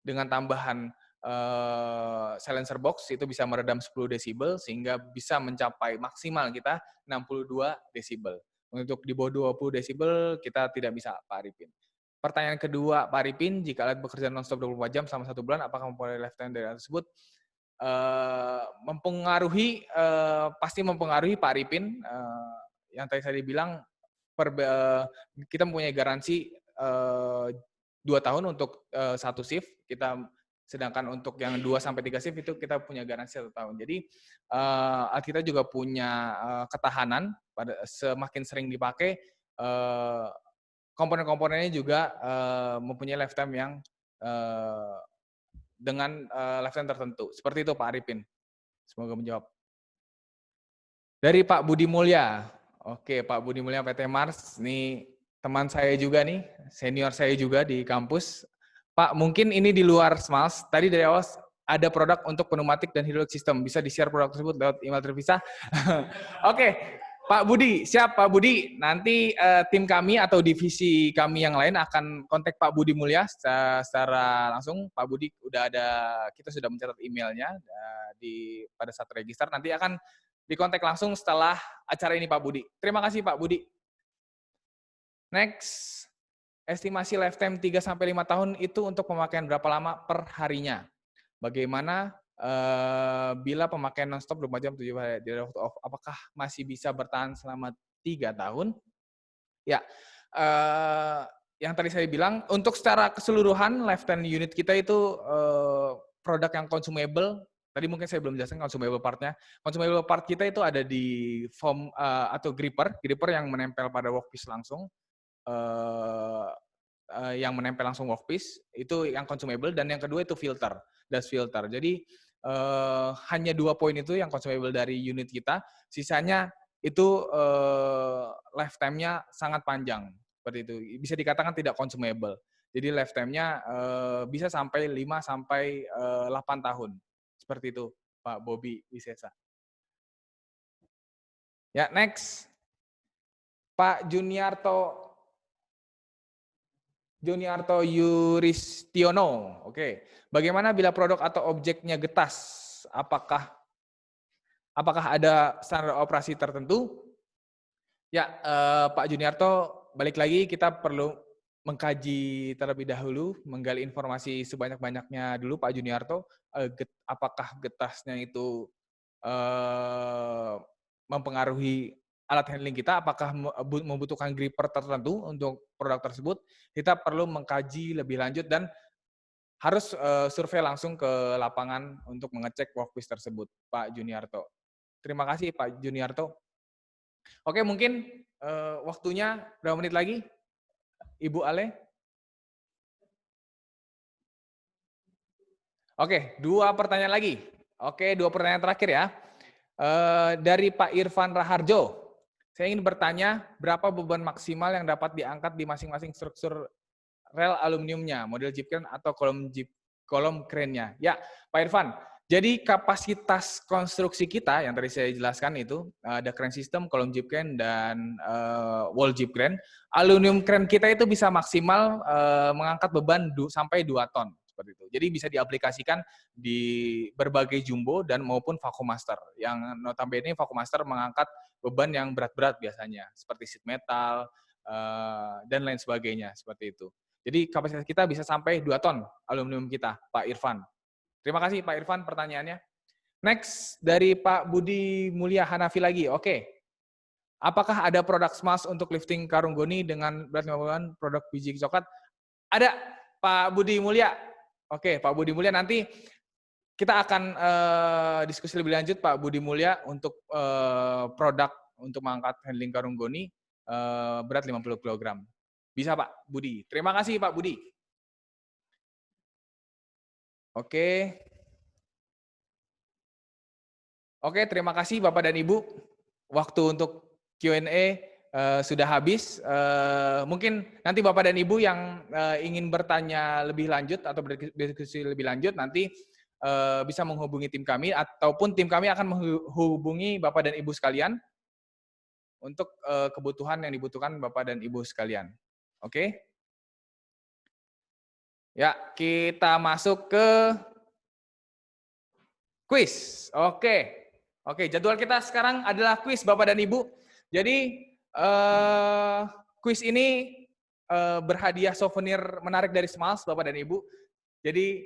dengan tambahan silencer box itu bisa meredam 10 desibel sehingga bisa mencapai maksimal kita 62 desibel. Untuk di bawah 20 desibel kita tidak bisa Pak Arifin. Pertanyaan kedua Pak Arifin, jika alat bekerja non-stop 24 jam selama 1 bulan, apakah mempunyai lifetime dari alat tersebut? Mempengaruhi, pasti mempengaruhi Pak Arifin. Yang tadi saya bilang, kita mempunyai garansi 2 tahun untuk 1 shift, sedangkan untuk yang 2 sampai 3 shift itu kita punya garansi 1 tahun. Jadi alat kita juga punya ketahanan, semakin sering dipakai, komponen-komponennya juga mempunyai lifetime yang dengan lifetime tertentu. Seperti itu Pak Arifin. Semoga menjawab. Dari Pak Budi Mulya. Oke, Pak Budi Mulya PT Mars. Ini teman saya juga nih, senior saya juga di kampus. Pak, mungkin ini di luar Smalls. Tadi dari awal ada produk untuk pneumatik dan hidrolik sistem. Bisa di-share produk tersebut lewat email terpisah. Oke. Pak Budi, siap Pak Budi. Nanti tim kami atau divisi kami yang lain akan kontak Pak Budi Mulya secara langsung. Pak Budi kita sudah mencatat emailnya pada saat register. Nanti akan dikontak langsung setelah acara ini Pak Budi. Terima kasih Pak Budi. Next, estimasi lifetime 3-5 tahun itu untuk pemakaian berapa lama per harinya? Bagaimana bila pemakaian non-stop 24 jam 7 hari di waktu off, apakah masih bisa bertahan selama 3 tahun? Ya, yang tadi saya bilang, untuk secara keseluruhan lifetime unit kita itu produk yang consumable. Tadi mungkin saya belum jelaskan consumable part-nya. Consumable part kita itu ada di foam atau gripper yang menempel pada workpiece langsung. Yang menempel langsung workpiece, itu yang consumable, dan yang kedua itu dust filter. Jadi hanya 2 poin itu yang consumable dari unit kita, sisanya itu lifetime-nya sangat panjang. Seperti itu. Bisa dikatakan tidak consumable. Jadi lifetime-nya bisa sampai 5 sampai 8 tahun. Seperti itu, Pak Bobby Wisesa. Ya, next. Pak Juniarto Yuristiono. Oke. Bagaimana bila produk atau objeknya getas? Apakah ada standar operasi tertentu? Ya, Pak Juniarto, balik lagi kita perlu mengkaji terlebih dahulu, menggali informasi sebanyak-banyaknya dulu Pak Juniarto. Apakah getasnya itu mempengaruhi alat handling kita, apakah membutuhkan gripper tertentu untuk produk tersebut, kita perlu mengkaji lebih lanjut dan harus survei langsung ke lapangan untuk mengecek workpiece tersebut, Pak Juniarto. Terima kasih Pak Juniarto. Oke, mungkin waktunya berapa menit lagi, Ibu Ale? Oke, 2 pertanyaan lagi. Oke, 2 pertanyaan terakhir ya. Dari Pak Irfan Raharjo. Saya ingin bertanya, berapa beban maksimal yang dapat diangkat di masing-masing struktur rel aluminiumnya, model jeep crane atau kolom crane-nya? Ya, Pak Irfan. Jadi kapasitas konstruksi kita yang tadi saya jelaskan itu ada crane system, kolom jeep crane dan wall jeep crane. Aluminium crane kita itu bisa maksimal mengangkat beban sampai 2 ton seperti itu. Jadi bisa diaplikasikan di berbagai jumbo dan maupun vacuum master. Yang notabene vacuum master mengangkat beban yang berat-berat biasanya seperti sheet metal dan lain sebagainya seperti itu. Jadi kapasitas kita bisa sampai 2 ton aluminium kita, Pak Irfan. Terima kasih Pak Irfan pertanyaannya. Next dari Pak Budi Mulya Hanafi lagi. Oke. Apakah ada produk SMAS untuk lifting karung goni dengan berat 50 produk biji coklat? Ada Pak Budi Mulya. Oke, Pak Budi Mulya, nanti kita akan diskusi lebih lanjut Pak Budi Mulya untuk produk untuk mengangkat handling karung goni berat 50 kg. Bisa Pak Budi. Terima kasih Pak Budi. Oke. Oke, terima kasih Bapak dan Ibu. Waktu untuk Q&A sudah habis. Mungkin nanti Bapak dan Ibu yang ingin bertanya lebih lanjut atau berdiskusi lebih lanjut, nanti bisa menghubungi tim kami, ataupun tim kami akan menghubungi Bapak dan Ibu sekalian untuk kebutuhan yang dibutuhkan Bapak dan Ibu sekalian. Oke? Ya, kita masuk ke quiz. Oke, jadwal kita sekarang adalah quiz Bapak dan Ibu. Jadi quiz ini berhadiah souvenir menarik dari Smalls Bapak dan Ibu. Jadi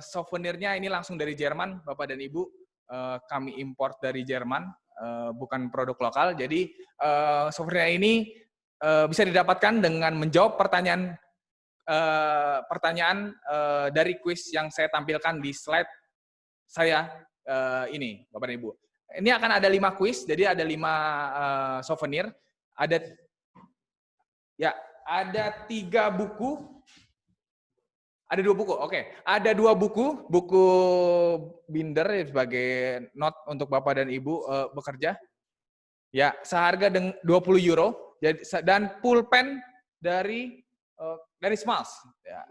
souvenirnya ini langsung dari Jerman Bapak dan Ibu. Kami import dari Jerman, bukan produk lokal. Jadi souvenir ini bisa didapatkan dengan menjawab pertanyaan dari quiz yang saya tampilkan di slide saya ini, Bapak dan Ibu. Ini akan ada 5 quiz, jadi ada 5 souvenir. Ada 3 buku. Ada 2 buku, oke. Ada 2 buku binder sebagai not untuk Bapak dan Ibu bekerja. Ya, seharga €20. Dan pulpen dari Smalls. Ya.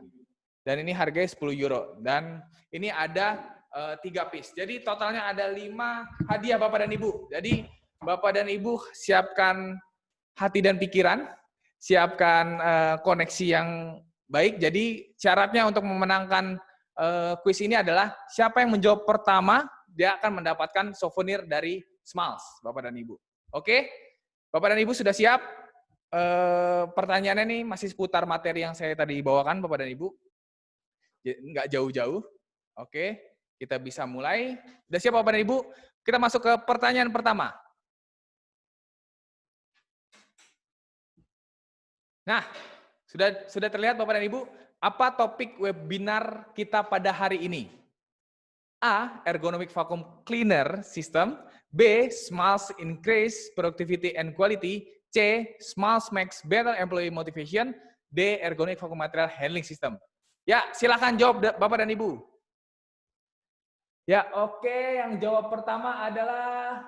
Dan ini harganya €10. Dan ini ada 3 piece. Jadi totalnya ada 5 hadiah Bapak dan Ibu. Jadi Bapak dan Ibu siapkan hati dan pikiran, siapkan koneksi yang baik. Jadi syaratnya untuk memenangkan kuis ini adalah siapa yang menjawab pertama, dia akan mendapatkan souvenir dari Smalls, Bapak dan Ibu. Oke? Bapak dan Ibu sudah siap? Pertanyaannya nih masih seputar materi yang saya tadi bawakan, Bapak dan Ibu. Nggak jauh-jauh. Oke, kita bisa mulai. Sudah siap Bapak dan Ibu? Kita masuk ke pertanyaan pertama. Nah, sudah terlihat Bapak dan Ibu, apa topik webinar kita pada hari ini? A. Ergonomic Vacuum Cleaner System. B. Smalls Increase Productivity and Quality. C. Smalls Makes Better Employee Motivation. D. Ergonomic Vacuum Material Handling System. Ya, silakan jawab Bapak dan Ibu. Ya, oke. Yang jawab pertama adalah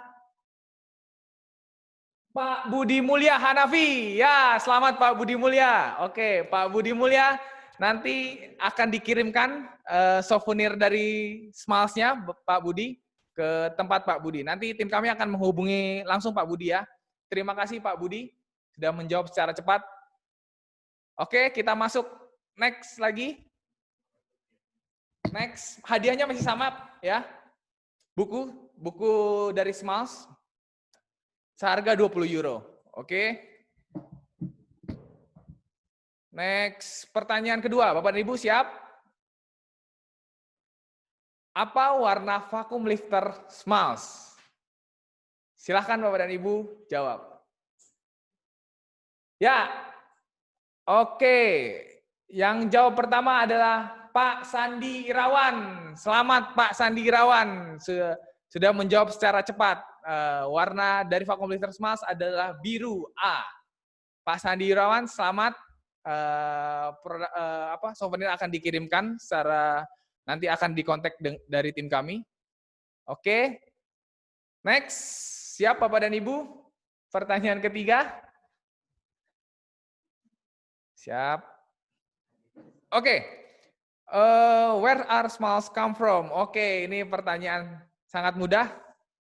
Pak Budi Mulya Hanafi. Ya, selamat Pak Budi Mulya. Oke, Pak Budi Mulya nanti akan dikirimkan souvenir dari Smalls-nya Pak Budi ke tempat Pak Budi. Nanti tim kami akan menghubungi langsung Pak Budi ya. Terima kasih Pak Budi sudah menjawab secara cepat. Oke, kita masuk next lagi. Next, hadiahnya masih sama ya. Buku dari Smalls seharga €20. Oke. Next, pertanyaan kedua. Bapak dan Ibu siap? Apa warna vacuum lifter Smalls? Silahkan Bapak dan Ibu jawab. Ya. Oke. Yang jawab pertama adalah Pak Sandi Irawan. Selamat Pak Sandi Irawan. Sudah menjawab secara cepat. Warna dari vacuum lifter Smiles adalah biru A. Pak Sandi Irawan, selamat. Souvenir akan dikirimkan secara nanti akan dikontak dari tim kami. Oke. Next. Siap Bapak dan Ibu? Pertanyaan ketiga. Siap. Oke. Where are smiles come from? Oke, ini pertanyaan sangat mudah.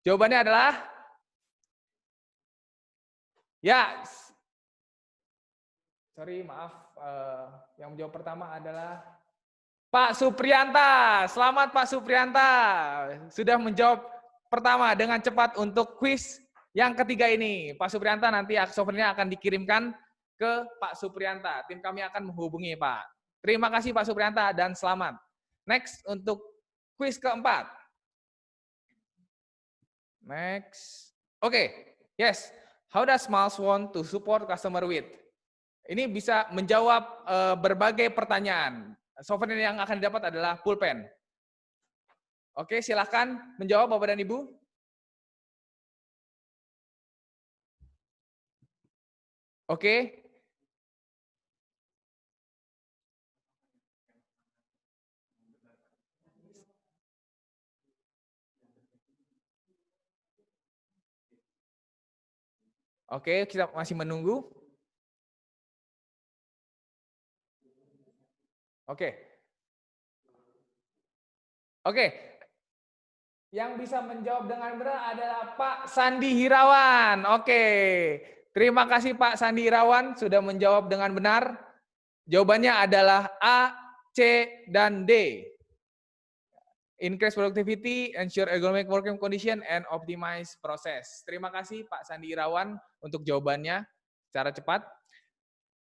Jawabannya adalah ya. Sorry, maaf. Yang menjawab pertama adalah Pak Supriyanta. Selamat Pak Supriyanta. Sudah menjawab pertama dengan cepat untuk kuis yang ketiga ini. Pak Supriyanta nanti souvenirnya akan dikirimkan ke Pak Supriyanta. Tim kami akan menghubungi Pak. Terima kasih Pak Supriyanta dan selamat. Next untuk kuis keempat. Next. Oke. Yes. How does Smiles want to support customer with? Ini bisa menjawab berbagai pertanyaan. Souvenir yang akan didapat adalah pulpen. Oke, silakan menjawab Bapak dan Ibu. Oke. Oke, kita masih menunggu. Oke. Oke. Yang bisa menjawab dengan benar adalah Pak Sandi Irawan. Oke. Terima kasih Pak Sandi Irawan sudah menjawab dengan benar. Jawabannya adalah A, C, dan D. Increase productivity, ensure ergonomic working condition, and optimize process. Terima kasih Pak Sandi Irawan untuk jawabannya secara cepat.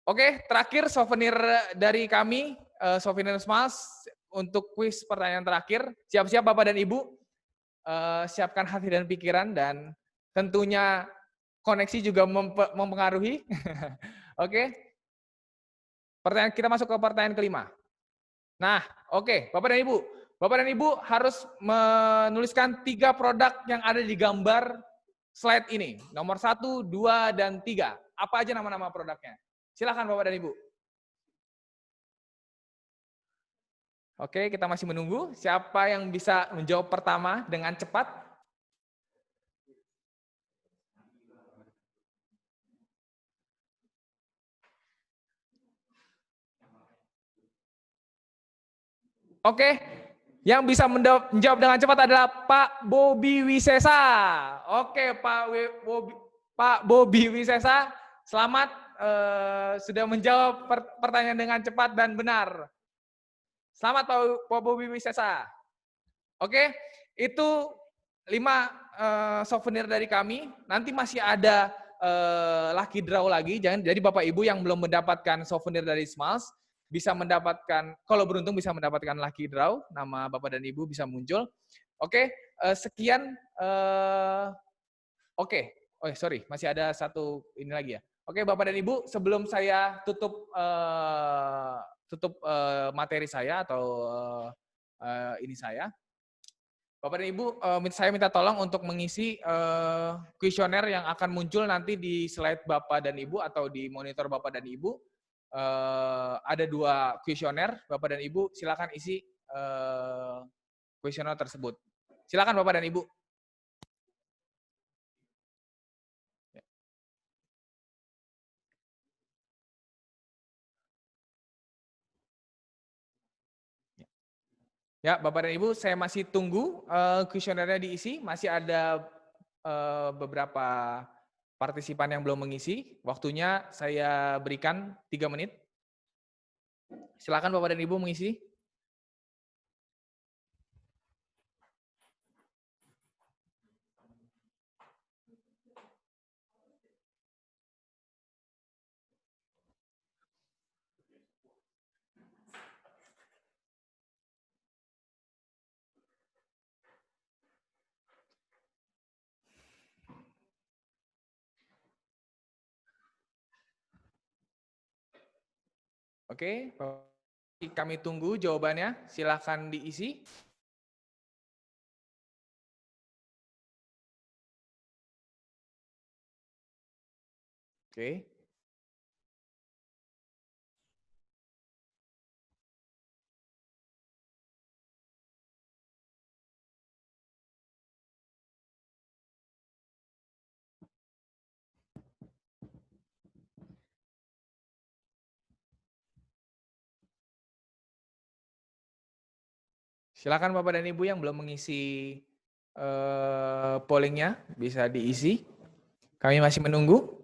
Oke, terakhir souvenir dari kami, souvenir Smiles untuk kuis pertanyaan terakhir. Siap-siap Bapak dan Ibu, siapkan hati dan pikiran dan tentunya koneksi juga mempengaruhi. Oke, pertanyaan kita masuk ke pertanyaan kelima. Nah, oke, Bapak dan Ibu. Bapak dan Ibu harus menuliskan 3 produk yang ada di gambar slide ini. Nomor 1, 2, dan 3. Apa aja nama-nama produknya? Silakan Bapak dan Ibu. Oke, kita masih menunggu. Siapa yang bisa menjawab pertama dengan cepat? Oke, yang bisa menjawab dengan cepat adalah Pak Bobi Wisesa. Oke, Pak Bobi Wisesa, selamat sudah menjawab pertanyaan dengan cepat dan benar. Selamat Pak Bobi Wisesa. Oke, itu 5 souvenir dari kami. Nanti masih ada lucky draw lagi. Jadi Bapak Ibu yang belum mendapatkan souvenir dari Smiles bisa mendapatkan, kalau beruntung bisa mendapatkan lucky draw, nama Bapak dan Ibu bisa muncul. Oke, sekian. Oke, sorry, masih ada satu ini lagi ya. Oke, Bapak dan Ibu, sebelum saya tutup materi saya atau ini saya, Bapak dan Ibu, saya minta tolong untuk mengisi kuesioner yang akan muncul nanti di slide Bapak dan Ibu atau di monitor Bapak dan Ibu. Ada 2 kuesioner, Bapak dan Ibu silakan isi kuesioner tersebut. Silakan Bapak dan Ibu. Ya, Bapak dan Ibu, saya masih tunggu kuesionernya diisi. Masih ada beberapa partisipan yang belum mengisi. Waktunya saya berikan 3 menit. Silakan Bapak dan Ibu mengisi. Oke, kami tunggu jawabannya. Silahkan diisi. Oke. Silakan Bapak dan Ibu yang belum mengisi pollingnya bisa diisi. Kami masih menunggu.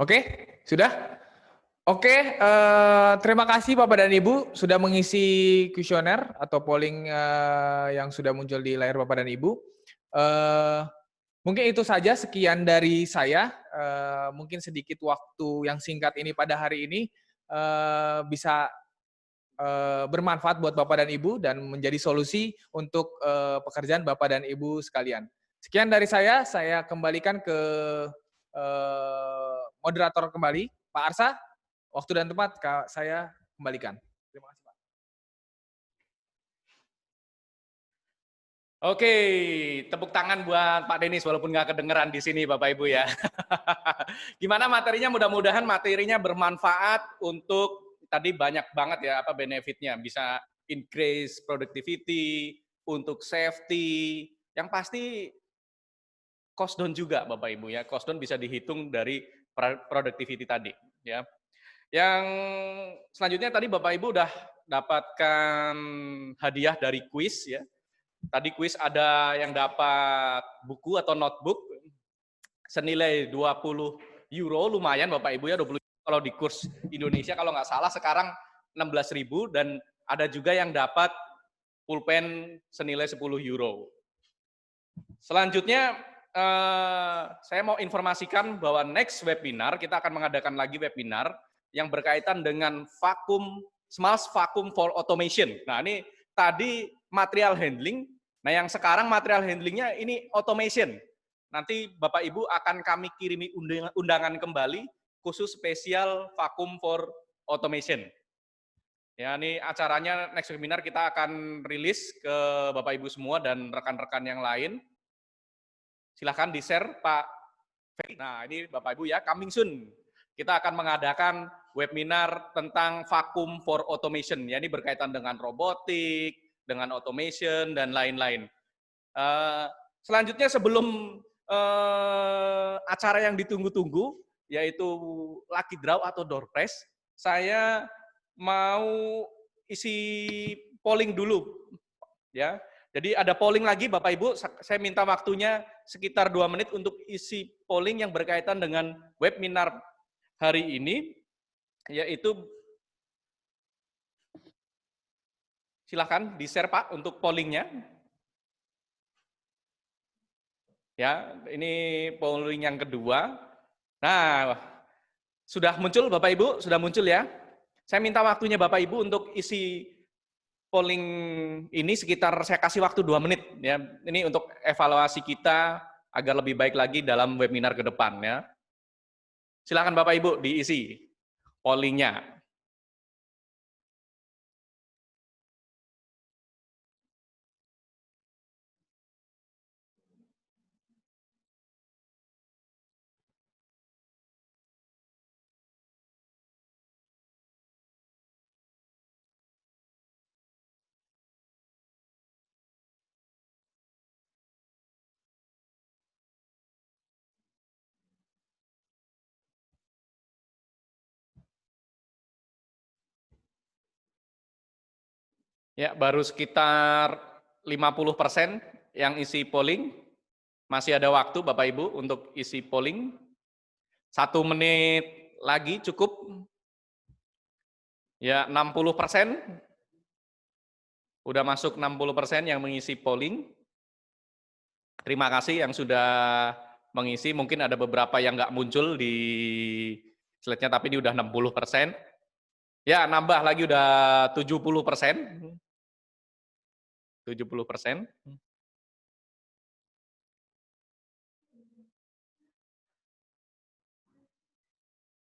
Oke, sudah? Oke, terima kasih Bapak dan Ibu sudah mengisi kuesioner atau polling yang sudah muncul di layar Bapak dan Ibu. Mungkin itu saja, sekian dari saya. Mungkin sedikit waktu yang singkat ini pada hari ini bisa bermanfaat buat Bapak dan Ibu dan menjadi solusi untuk pekerjaan Bapak dan Ibu sekalian. Sekian dari saya kembalikan ke moderator kembali, Pak Arsa. Waktu dan tempat saya kembalikan. Terima kasih, Pak. Oke, tepuk tangan buat Pak Denis walaupun nggak kedengeran di sini Bapak Ibu ya. Gimana materinya? Mudah-mudahan materinya bermanfaat untuk tadi banyak banget ya apa benefitnya. Bisa increase productivity, untuk safety, yang pasti cost down juga Bapak Ibu ya. Cost down bisa dihitung dari productivity tadi ya. Yang selanjutnya tadi Bapak Ibu udah dapatkan hadiah dari kuis ya. Tadi kuis ada yang dapat buku atau notebook senilai 20 euro, lumayan Bapak Ibu ya, 20 kalau di kurs Indonesia kalau nggak salah sekarang 16.000, dan ada juga yang dapat pulpen senilai 10 euro. Selanjutnya saya mau informasikan bahwa next webinar kita akan mengadakan lagi webinar yang berkaitan dengan Smalls Vacuum for Automation. Nah ini tadi material handling, nah yang sekarang material handlingnya ini automation. Nanti Bapak Ibu akan kami kirimi undangan kembali khusus spesial Vacuum for Automation. Ya, ini acaranya next webinar kita akan rilis ke Bapak Ibu semua dan rekan-rekan yang lain. Silahkan di-share Pak Ferry. Nah, ini Bapak Ibu ya, coming soon. Kita akan mengadakan webinar tentang Vacuum for Automation. Ya, ini berkaitan dengan robotik, dengan automation, dan lain-lain. Selanjutnya sebelum acara yang ditunggu-tunggu, yaitu Lucky Draw atau Door Prize, saya mau isi polling dulu. Ya, jadi ada polling lagi Bapak Ibu, saya minta waktunya sekitar 2 menit untuk isi polling yang berkaitan dengan webinar hari ini, yaitu silakan di-share Pak untuk pollingnya. Ya, ini polling yang kedua. Nah, sudah muncul Bapak Ibu, sudah muncul ya. Saya minta waktunya Bapak Ibu untuk isi polling ini sekitar saya kasih waktu 2 menit ya. Ini untuk evaluasi kita agar lebih baik lagi dalam webinar ke depan ya. Silakan Bapak Ibu diisi pollingnya. Ya, baru sekitar 50% yang isi polling. Masih ada waktu Bapak Ibu untuk isi polling. 1 menit lagi cukup. Ya, 60%. Udah masuk 60% yang mengisi polling. Terima kasih yang sudah mengisi. Mungkin ada beberapa yang nggak muncul di slide-nya, tapi ini udah 60%. Ya, nambah lagi udah 70%. 70%.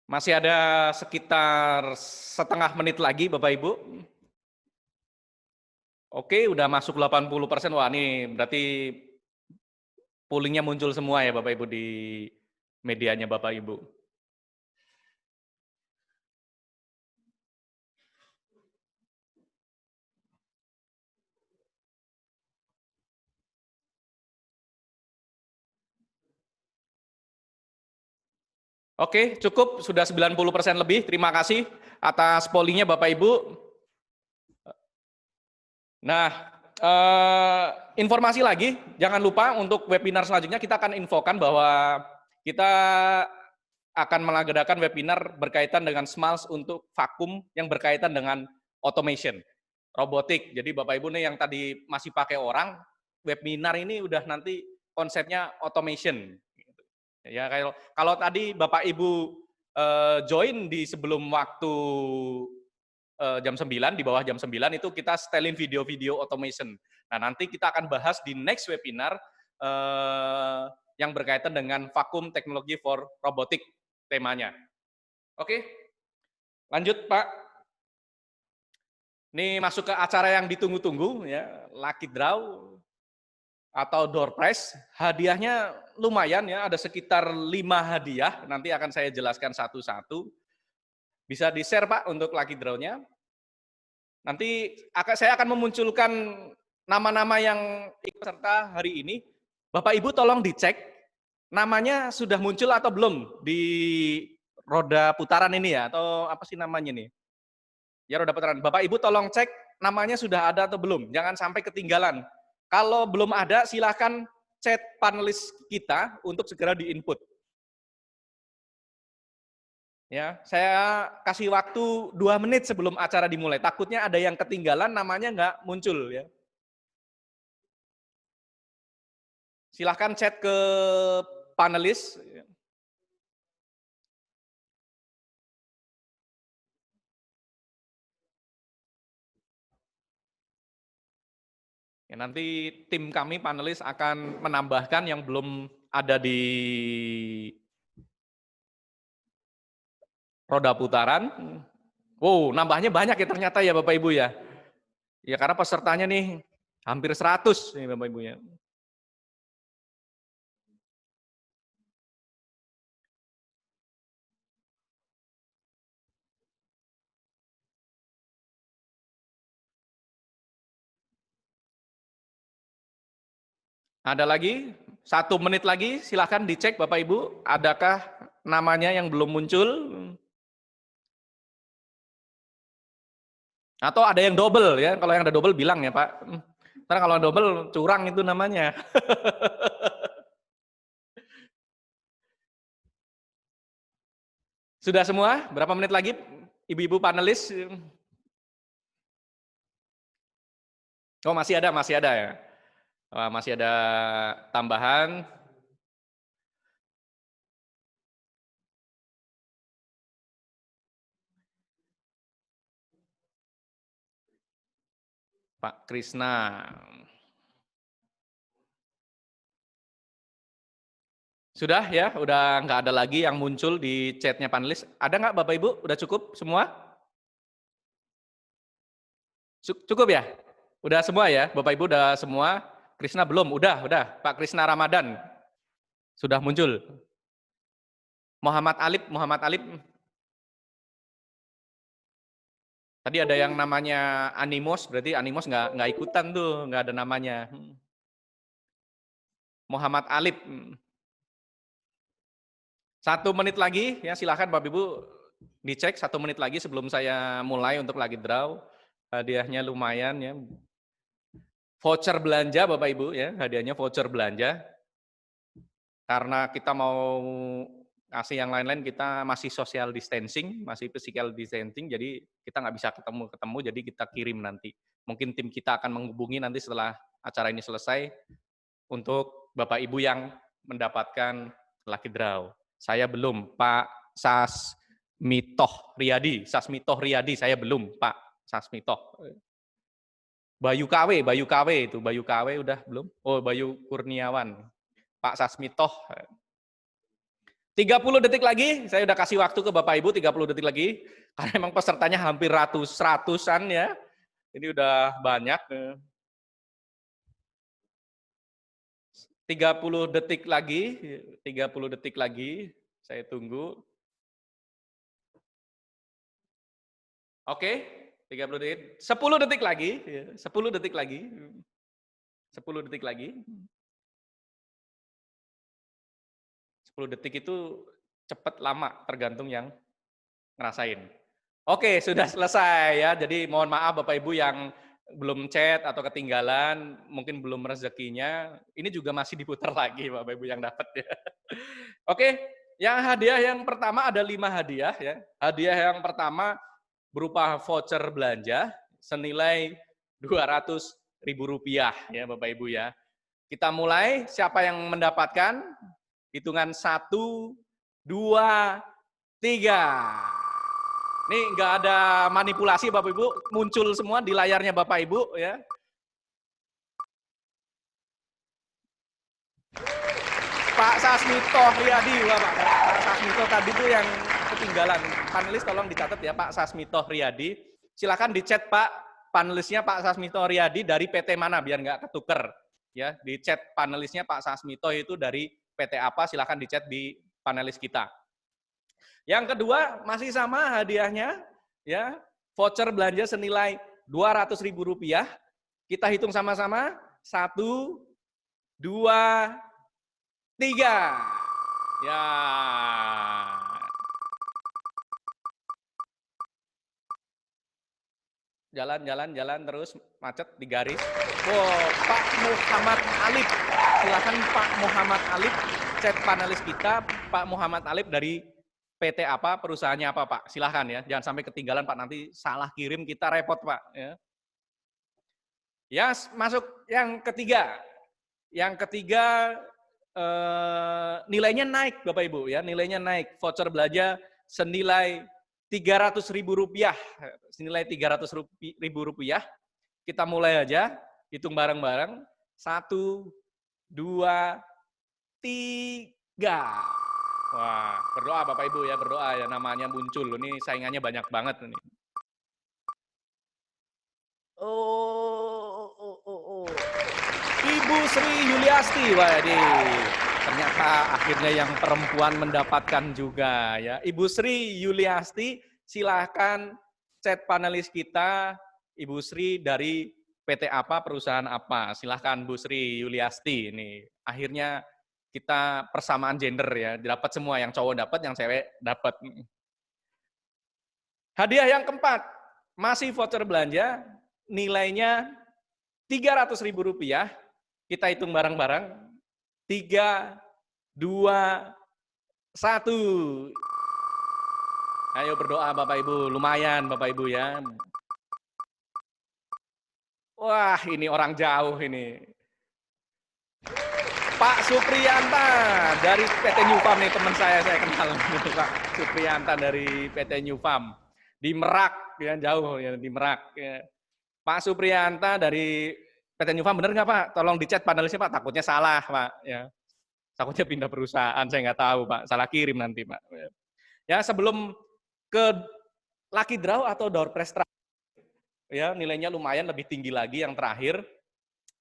Masih ada sekitar setengah menit lagi, Bapak Ibu. Oke, udah masuk 80%. Wah, ini berarti poolingnya muncul semua ya Bapak Ibu di medianya Bapak Ibu. Oke, cukup. Sudah 90% lebih. Terima kasih atas pollingnya Bapak Ibu. Nah, informasi lagi, jangan lupa untuk webinar selanjutnya kita akan infokan bahwa kita akan mengadakan webinar berkaitan dengan SMALS untuk vakum yang berkaitan dengan automation, robotik. Jadi Bapak Ibu nih yang tadi masih pakai orang, webinar ini udah nanti konsepnya automation. Ya, kalau tadi Bapak Ibu join di sebelum waktu jam 9, di bawah jam 9 itu kita setelin video-video automation. Nah, nanti kita akan bahas di next webinar yang berkaitan dengan vacuum technology for robotic temanya. Oke, lanjut Pak. Ini masuk ke acara yang ditunggu-tunggu ya, Lucky Draw atau door prize. Hadiahnya lumayan ya, ada sekitar 5 hadiah. Nanti akan saya jelaskan satu-satu. Bisa di-share Pak untuk Lucky Draw-nya. Nanti saya akan memunculkan nama-nama yang ikut serta hari ini. Bapak Ibu tolong dicek namanya sudah muncul atau belum di roda putaran ini ya, atau apa sih namanya nih? Ya, roda putaran. Bapak Ibu tolong cek namanya sudah ada atau belum. Jangan sampai ketinggalan. Kalau belum ada, silahkan chat panelis kita untuk segera di-input. Ya, saya kasih waktu 2 menit sebelum acara dimulai. Takutnya ada yang ketinggalan, namanya nggak muncul ya. Silahkan chat ke panelis. Ya, nanti tim kami panelis akan menambahkan yang belum ada di roda putaran. Wow, nambahnya banyak ya ternyata ya Bapak Ibu ya. Ya karena pesertanya nih hampir 100 nih Bapak Ibu ya. Ada lagi 1 menit lagi, silahkan dicek Bapak Ibu, adakah namanya yang belum muncul? Atau ada yang double ya, kalau yang ada double bilang ya Pak. Karena kalau double curang itu namanya. Sudah semua? Berapa menit lagi ibu-ibu panelis? Oh masih ada ya. Wah, masih ada tambahan. Pak Krisna. Sudah ya, udah nggak ada lagi yang muncul di chatnya panelis. Ada nggak Bapak Ibu? Udah cukup semua? Cukup ya? Udah semua ya? Bapak Ibu udah semua? Krisna belum? Udah. Pak Krisna Ramadan sudah muncul. Muhammad Alip. Tadi ada yang namanya Animos, berarti Animos nggak ikutan tuh, nggak ada namanya. Muhammad Alip. 1 menit lagi, ya silakan Bapak Ibu dicek 1 menit lagi sebelum saya mulai untuk lagi draw. Hadiahnya lumayan ya. Voucher belanja Bapak Ibu ya, hadiahnya voucher belanja. Karena kita mau Ngasih yang lain-lain kita masih social distancing, masih physical distancing, jadi kita nggak bisa ketemu-ketemu, jadi kita kirim nanti. Mungkin tim kita akan menghubungi nanti setelah acara ini selesai untuk Bapak Ibu yang mendapatkan lucky draw. Saya belum, Pak Sasmitoh Riyadi, saya belum, Pak Sasmitoh. Bayu KW itu, Bayu KW udah belum? Oh, Bayu Kurniawan. Pak Sasmitoh. 30 detik lagi, saya udah kasih waktu ke Bapak Ibu 30 detik lagi. Karena memang pesertanya hampir ratusan ya. Ini udah banyak. 30 detik lagi, 30 detik lagi, saya tunggu. Oke, 30 detik. 10 detik lagi, 10 detik lagi. 10 detik lagi. 10 detik itu cepat lama, tergantung yang ngerasain. Oke, sudah selesai ya. Jadi mohon maaf Bapak Ibu yang belum chat atau ketinggalan, mungkin belum rezekinya. Ini juga masih diputar lagi Bapak Ibu yang dapat ya. Oke, yang hadiah yang pertama ada 5 hadiah ya. Hadiah yang pertama berupa voucher belanja senilai Rp200.000 ya Bapak Ibu ya. Kita mulai, siapa yang mendapatkan? Hitungan 1, 2, 3. Ini nggak ada manipulasi Bapak Ibu, muncul semua di layarnya Bapak Ibu ya. Pak Sasmito Riyadi, wah Pak Sasmito tadi tuh yang ketinggalan. Panelis tolong dicatat ya Pak Sasmito Riyadi. Silakan dicat Pak panelisnya Pak Sasmito Riyadi dari PT mana biar nggak ketuker ya. Di chat panelisnya Pak Sasmito itu dari PT apa, silakan dicat di panelis kita. Yang kedua masih sama hadiahnya ya, voucher belanja senilai Rp200.000. Kita hitung sama-sama. 1, 2, 3. Ya. Jalan terus macet di garis. Wow, Pak Muhammad Alif. Silakan Pak Muhammad Alif, chat panelis kita Pak Muhammad Alif dari PT apa, perusahaannya apa Pak? Silahkan ya, jangan sampai ketinggalan Pak, nanti salah kirim kita repot Pak. Ya, masuk yang ketiga. Yang ketiga nilainya naik Bapak Ibu ya, nilainya naik. Voucher belanja senilai Rp300.000. Senilai Rp300.000. Kita mulai aja, hitung bareng-bareng. 1, 2, 3. Wah, berdoa Bapak Ibu ya, berdoa ya, namanya muncul. Ini saingannya banyak banget ini. Ibu Sri Yuliasti, ternyata akhirnya yang perempuan mendapatkan juga ya. Ibu Sri Yuliasti, silahkan chat panelis kita, Ibu Sri dari PT apa, perusahaan apa. Silahkan Bu Sri Yuliasti ini. Akhirnya kita persamaan gender ya, dapat semua, yang cowok dapat, yang cewek dapat. Hadiah yang keempat, masih voucher belanja, nilainya Rp300.000. Kita hitung bareng-bareng. 3, 2, 1. Ayo berdoa Bapak Ibu, lumayan Bapak Ibu ya. Wah, ini orang jauh ini. Pak Supriyanta dari PT New Farm nih, teman saya kenal Pak Supriyanta dari PT New Farm di Merak ya, jauh ya, di Merak ya. Pak Supriyanta dari PT New Farm, bener nggak Pak? Tolong dicat panelisnya Pak, takutnya salah Pak ya. Takutnya pindah perusahaan, saya nggak tahu Pak, salah kirim nanti Pak. Ya, sebelum ke lucky draw atau door prize ya, nilainya lumayan lebih tinggi lagi yang terakhir.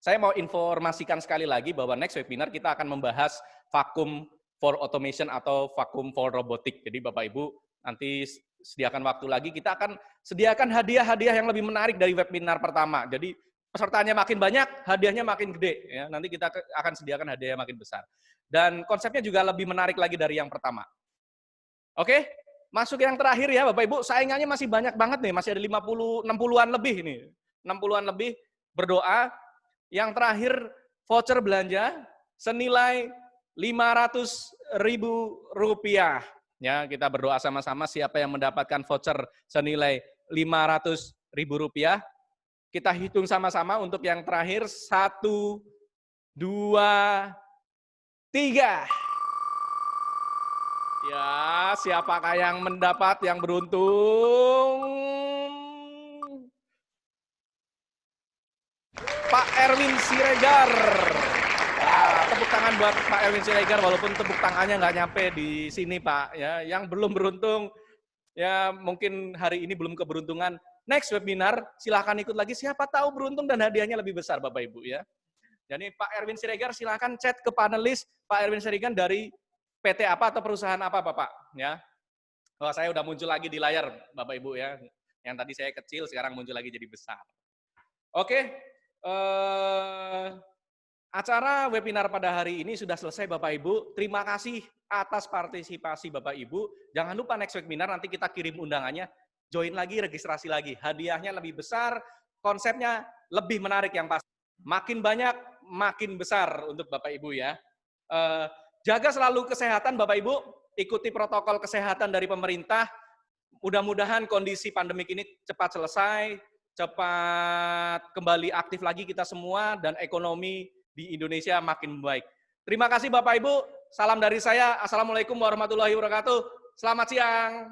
Saya mau informasikan sekali lagi bahwa next webinar kita akan membahas vacuum for automation atau vacuum for robotic. Jadi Bapak Ibu nanti sediakan waktu lagi, kita akan sediakan hadiah-hadiah yang lebih menarik dari webinar pertama. Jadi pesertanya makin banyak, hadiahnya makin gede. Ya, nanti kita akan sediakan hadiah yang makin besar. Dan konsepnya juga lebih menarik lagi dari yang pertama. Oke, masuk yang terakhir ya Bapak Ibu, saingannya masih banyak banget nih, masih ada 60-an lebih ini. 60-an lebih, berdoa. Yang terakhir voucher belanja senilai Rp500.000. Ya, kita berdoa sama-sama siapa yang mendapatkan voucher senilai Rp500.000. Kita hitung sama-sama untuk yang terakhir. 1, 2, 3. Ya, siapakah yang mendapat yang beruntung? Pak Erwin Siregar. Nah, tepuk tangan buat Pak Erwin Siregar, walaupun tepuk tangannya nggak nyampe di sini, Pak. Ya, yang belum beruntung, ya mungkin hari ini belum keberuntungan. Next webinar, silahkan ikut lagi. Siapa tahu beruntung dan hadiahnya lebih besar, Bapak Ibu ya. Jadi Pak Erwin Siregar silahkan chat ke panelis Pak Erwin Siregar dari PT apa atau perusahaan apa, Bapak? Ya. Oh, saya udah muncul lagi di layar, Bapak Ibu ya. Yang tadi saya kecil, sekarang muncul lagi jadi besar. Oke, acara webinar pada hari ini sudah selesai, Bapak Ibu. Terima kasih atas partisipasi Bapak Ibu. Jangan lupa next webinar nanti kita kirim undangannya. Join lagi, registrasi lagi. Hadiahnya lebih besar, konsepnya lebih menarik yang pasti. Makin banyak, makin besar untuk Bapak Ibu ya. Jaga selalu kesehatan Bapak Ibu, ikuti protokol kesehatan dari pemerintah. Mudah-mudahan kondisi pandemik ini cepat selesai, cepat kembali aktif lagi kita semua, dan ekonomi di Indonesia makin baik. Terima kasih Bapak Ibu, salam dari saya. Assalamualaikum warahmatullahi wabarakatuh. Selamat siang.